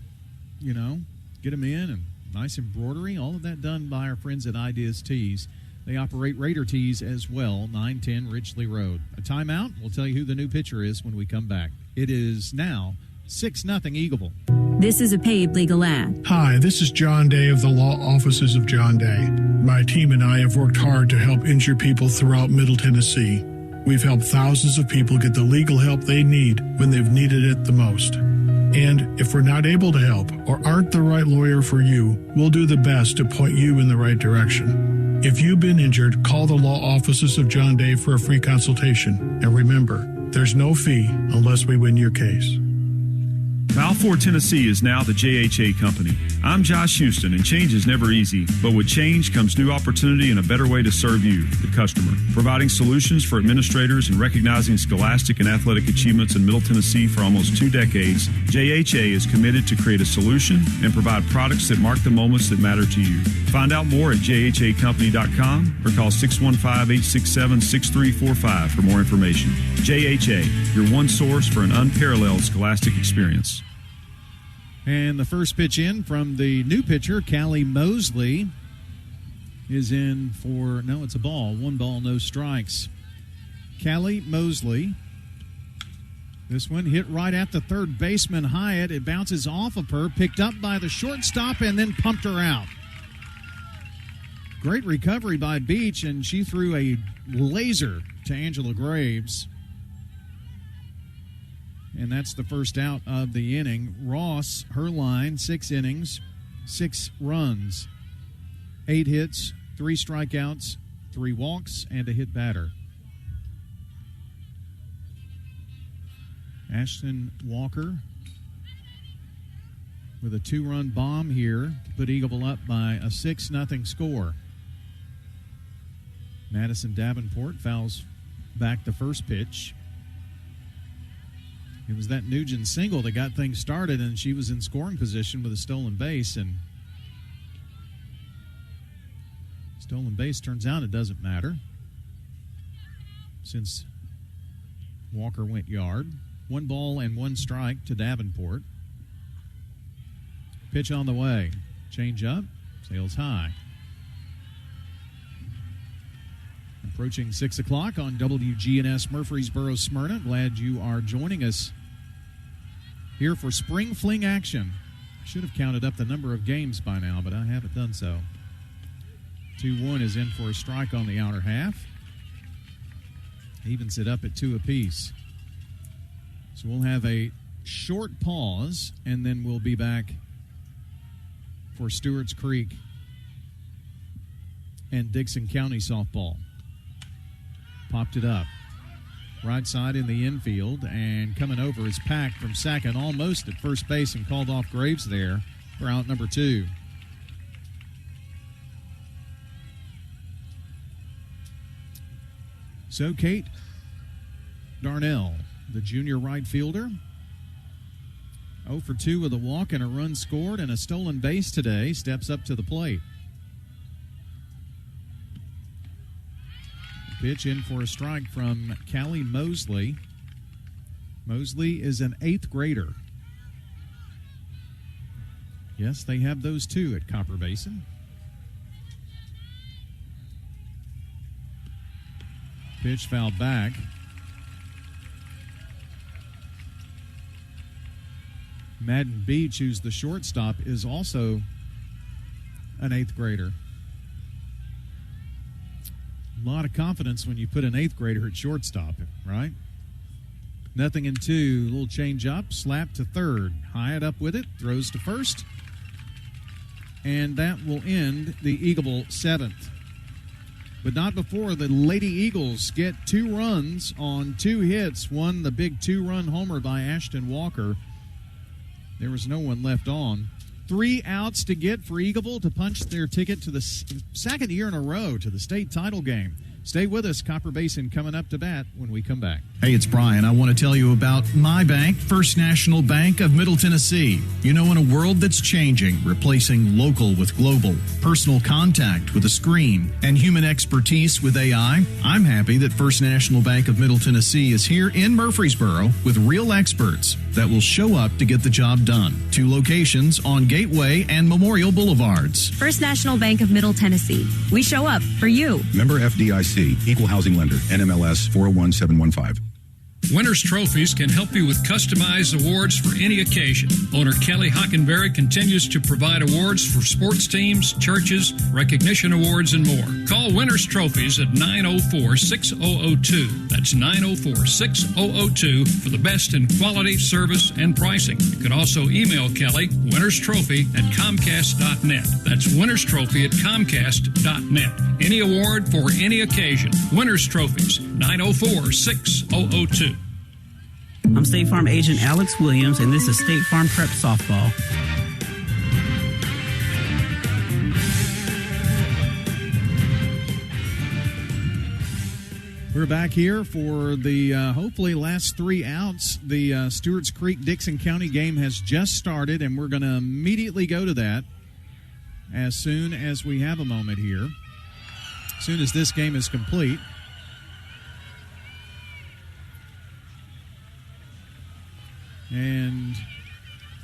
you know, get them in, and nice embroidery. All of that done by our friends at Ideas Tees. They operate Raider Tees as well, 910 Ridgely Road. A timeout. We'll tell you who the new pitcher is when we come back. It is now 6-0 Eagleville. This is a paid legal ad. Hi, this is John Day of the Law Offices of John Day. My team and I have worked hard to help injured people throughout Middle Tennessee. We've helped thousands of people get the legal help they need when they've needed it the most. And if we're not able to help or aren't the right lawyer for you, we'll do the best to point you in the right direction. If you've been injured, call the Law Offices of John Day for a free consultation. And remember, there's no fee unless we win your case. Balfour, Tennessee is now the JHA Company. I'm Josh Houston, and change is never easy, but with change comes new opportunity and a better way to serve you, the customer. Providing solutions for administrators and recognizing scholastic and athletic achievements in Middle Tennessee for almost 2 decades, JHA is committed to create a solution and provide products that mark the moments that matter to you. Find out more at jhacompany.com or call 615-867-6345 for more information. JHA, your one source for an unparalleled scholastic experience. And the first pitch in from the new pitcher, Callie Mosley. is in for, no, it's a ball. 1 ball, no strikes. Callie Mosley. This one hit right at the third baseman, Hyatt. It bounces off of her, picked up by the shortstop, and then pumped her out. Great recovery by Beach, and she threw a laser to Angela Graves. And that's the first out of the inning. Ross, her line, 6 innings, 6 runs, 8 hits, 3 strikeouts, 3 walks, and a hit batter. Ashton Walker with a 2-run bomb here to put Eagleville up by a 6-0 score. Madison Davenport fouls back the first pitch. It was that Nugent single that got things started, and she was in scoring position with a stolen base. And stolen base, turns out it doesn't matter since Walker went yard. 1 ball and 1 strike to Davenport. Pitch on the way. Change up. Sails high. Approaching 6 o'clock on WGNS Murfreesboro Smyrna. Glad you are joining us here for spring fling action. I should have counted up the number of games by now, but I haven't done so. 2-1 is in for a strike on the outer half. Evens it up at 2 apiece. So we'll have a short pause, and then we'll be back for Stewart's Creek and Dixon County softball. Popped it up. Right side in the infield, and coming over is Pack from second, almost at first base, and called off Graves there for out number 2. So Kate Darnell, the junior right fielder, 0 for 2 with a walk and a run scored and a stolen base today, steps up to the plate. Pitch in for a strike from Callie Mosley. Mosley is an 8th grader. Yes, they have those too at Copper Basin. Pitch fouled back. Madden Beach, who's the shortstop, is also an 8th grader. A lot of confidence when you put an 8th grader at shortstop, right? 0-2, little change up, slap to third. Hyatt up with it, throws to first. And that will end the Eagleville 7th. But not before the Lady Eagles get 2 runs on 2 hits. One, the big 2-run homer by Ashton Walker. There was no one left on. 3 outs to get for Eagleville to punch their ticket to the second year in a row to the state title game. Stay with us. Copper Basin coming up to bat when we come back. Hey, it's Brian. I want to tell you about my bank, First National Bank of Middle Tennessee. You know, in a world that's changing, replacing local with global, personal contact with a screen, and human expertise with AI, I'm happy that First National Bank of Middle Tennessee is here in Murfreesboro with real experts that will show up to get the job done. 2 locations on Gateway and Memorial Boulevards. First National Bank of Middle Tennessee. We show up for you. Member FDIC, Equal Housing Lender, NMLS 401715. Winners Trophies can help you with customized awards for any occasion. Owner Kelly Hockenberry continues to provide awards for sports teams, churches, recognition awards, and more. Call Winners Trophies at 904-6002. That's 904-6002 for the best in quality, service, and pricing. You can also email Kelly, winnerstrophy@comcast.net. That's winnerstrophy@comcast.net. Any award for any occasion. Winners Trophies, 904-6002. I'm State Farm Agent Alex Williams, and this is State Farm Prep Softball. We're back here for the hopefully last 3 outs. The Stewart's Creek-Dixon County game has just started, and we're going to immediately go to that as soon as we have a moment here. As soon as this game is complete. And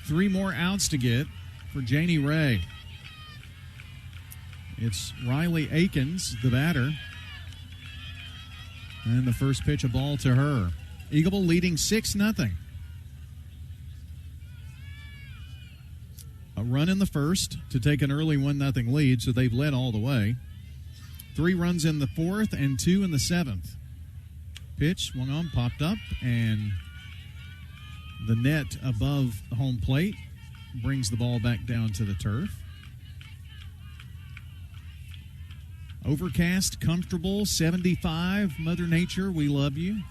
3 more outs to get for Janie Ray. It's Riley Akins, the batter. And the first pitch, a ball to her. Eagleville leading 6-0. A run in the first to take an early 1-0 lead, so they've led all the way. 3 runs in the fourth and 2 in the seventh. Pitch swung on, popped up, and the net above home plate brings the ball back down to the turf. Overcast, comfortable, 75. Mother Nature, we love you.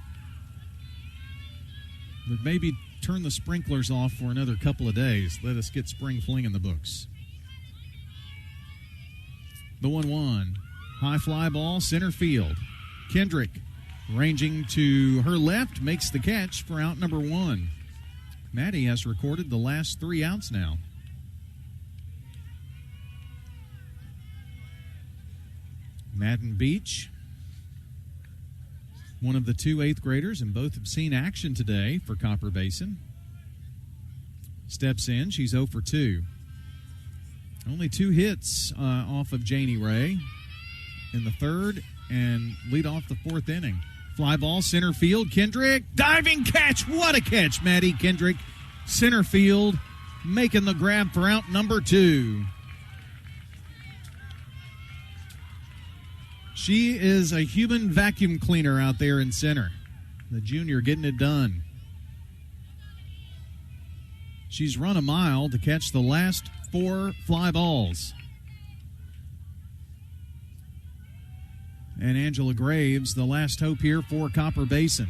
But maybe turn the sprinklers off for another couple of days. Let us get spring fling in the books. The 1-1. High fly ball, center field. Kendrick ranging to her left makes the catch for out number 1. Maddie has recorded the last 3 outs now. Madden Beach, one of the 2 8th graders, and both have seen action today for Copper Basin. Steps in. She's 0 for 2. Only 2 hits off of Janie Ray in the third and lead off the 4th inning. Fly ball, center field. Kendrick, diving catch. What a catch, Maddie Kendrick. Center field, making the grab for out number 2. She is a human vacuum cleaner out there in center. The junior getting it done. She's run a mile to catch the last 4 fly balls. And Angela Graves, the last hope here for Copper Basin.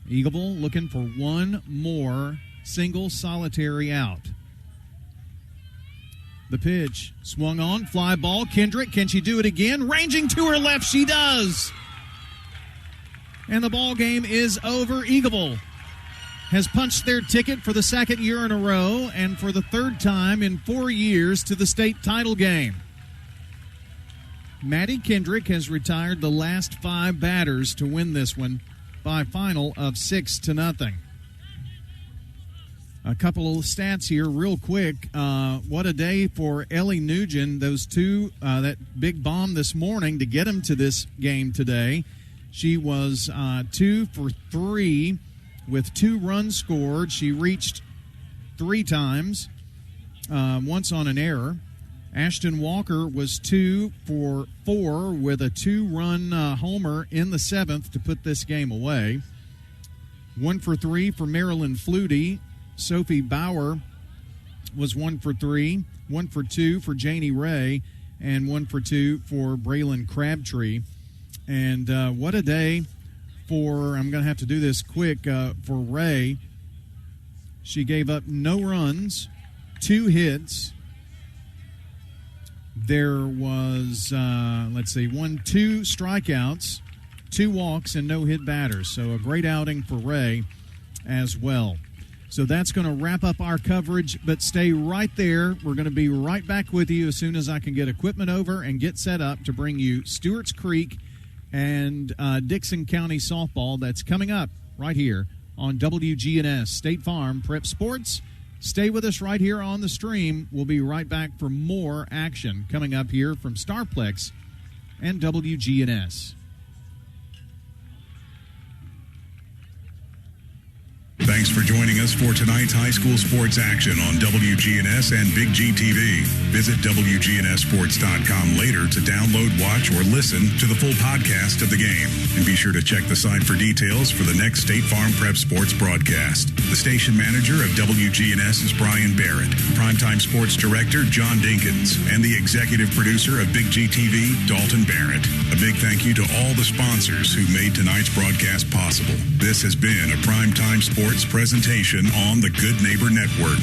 Eagleville looking for one more single solitary out. The pitch swung on, fly ball. Kendrick, can she do it again? Ranging to her left, she does. And the ball game is over. Eagleville has punched their ticket for the 2nd year in a row and for the 3rd time in 4 years to the state title game. Maddie Kendrick has retired the last 5 batters to win this one by a final of 6-0. A couple of stats here real quick. What a day for Ellie Nugent. Those 2, that big bomb this morning to get him to this game today. She was 2 for 3 with 2 runs scored. She reached 3 times, once on an error. Ashton Walker was 2 for 4 with a 2-run homer in the 7th to put this game away. 1 for 3 for Marilyn Flutie. Sophie Bauer was 1 for 3, 1 for 2 for Janie Ray, and 1 for 2 for Braylon Crabtree. And what a day for, I'm going to have to do this quick, for Ray. She gave up no runs, 2 hits. There was, 2 strikeouts, 2 walks, and no hit batters. So a great outing for Ray as well. So that's going to wrap up our coverage, but stay right there. We're going to be right back with you as soon as I can get equipment over and get set up to bring you Stewart's Creek and Dixon County softball. That's coming up right here on WGNS State Farm Prep Sports. Stay with us right here on the stream. We'll be right back for more action coming up here from Starplex and WGNS. Thanks for joining us for tonight's high school sports action on WGNS and Big G TV. Visit WGNSSports.com later to download, watch, or listen to the full podcast of the game. And be sure to check the site for details for the next State Farm Prep Sports broadcast. The station manager of WGNS is Brian Barrett, Primetime Sports Director John Dinkins, and the executive producer of Big G TV, Dalton Barrett. A big thank you to all the sponsors who made tonight's broadcast possible. This has been a Primetime Sports presentation on the Good Neighbor Network.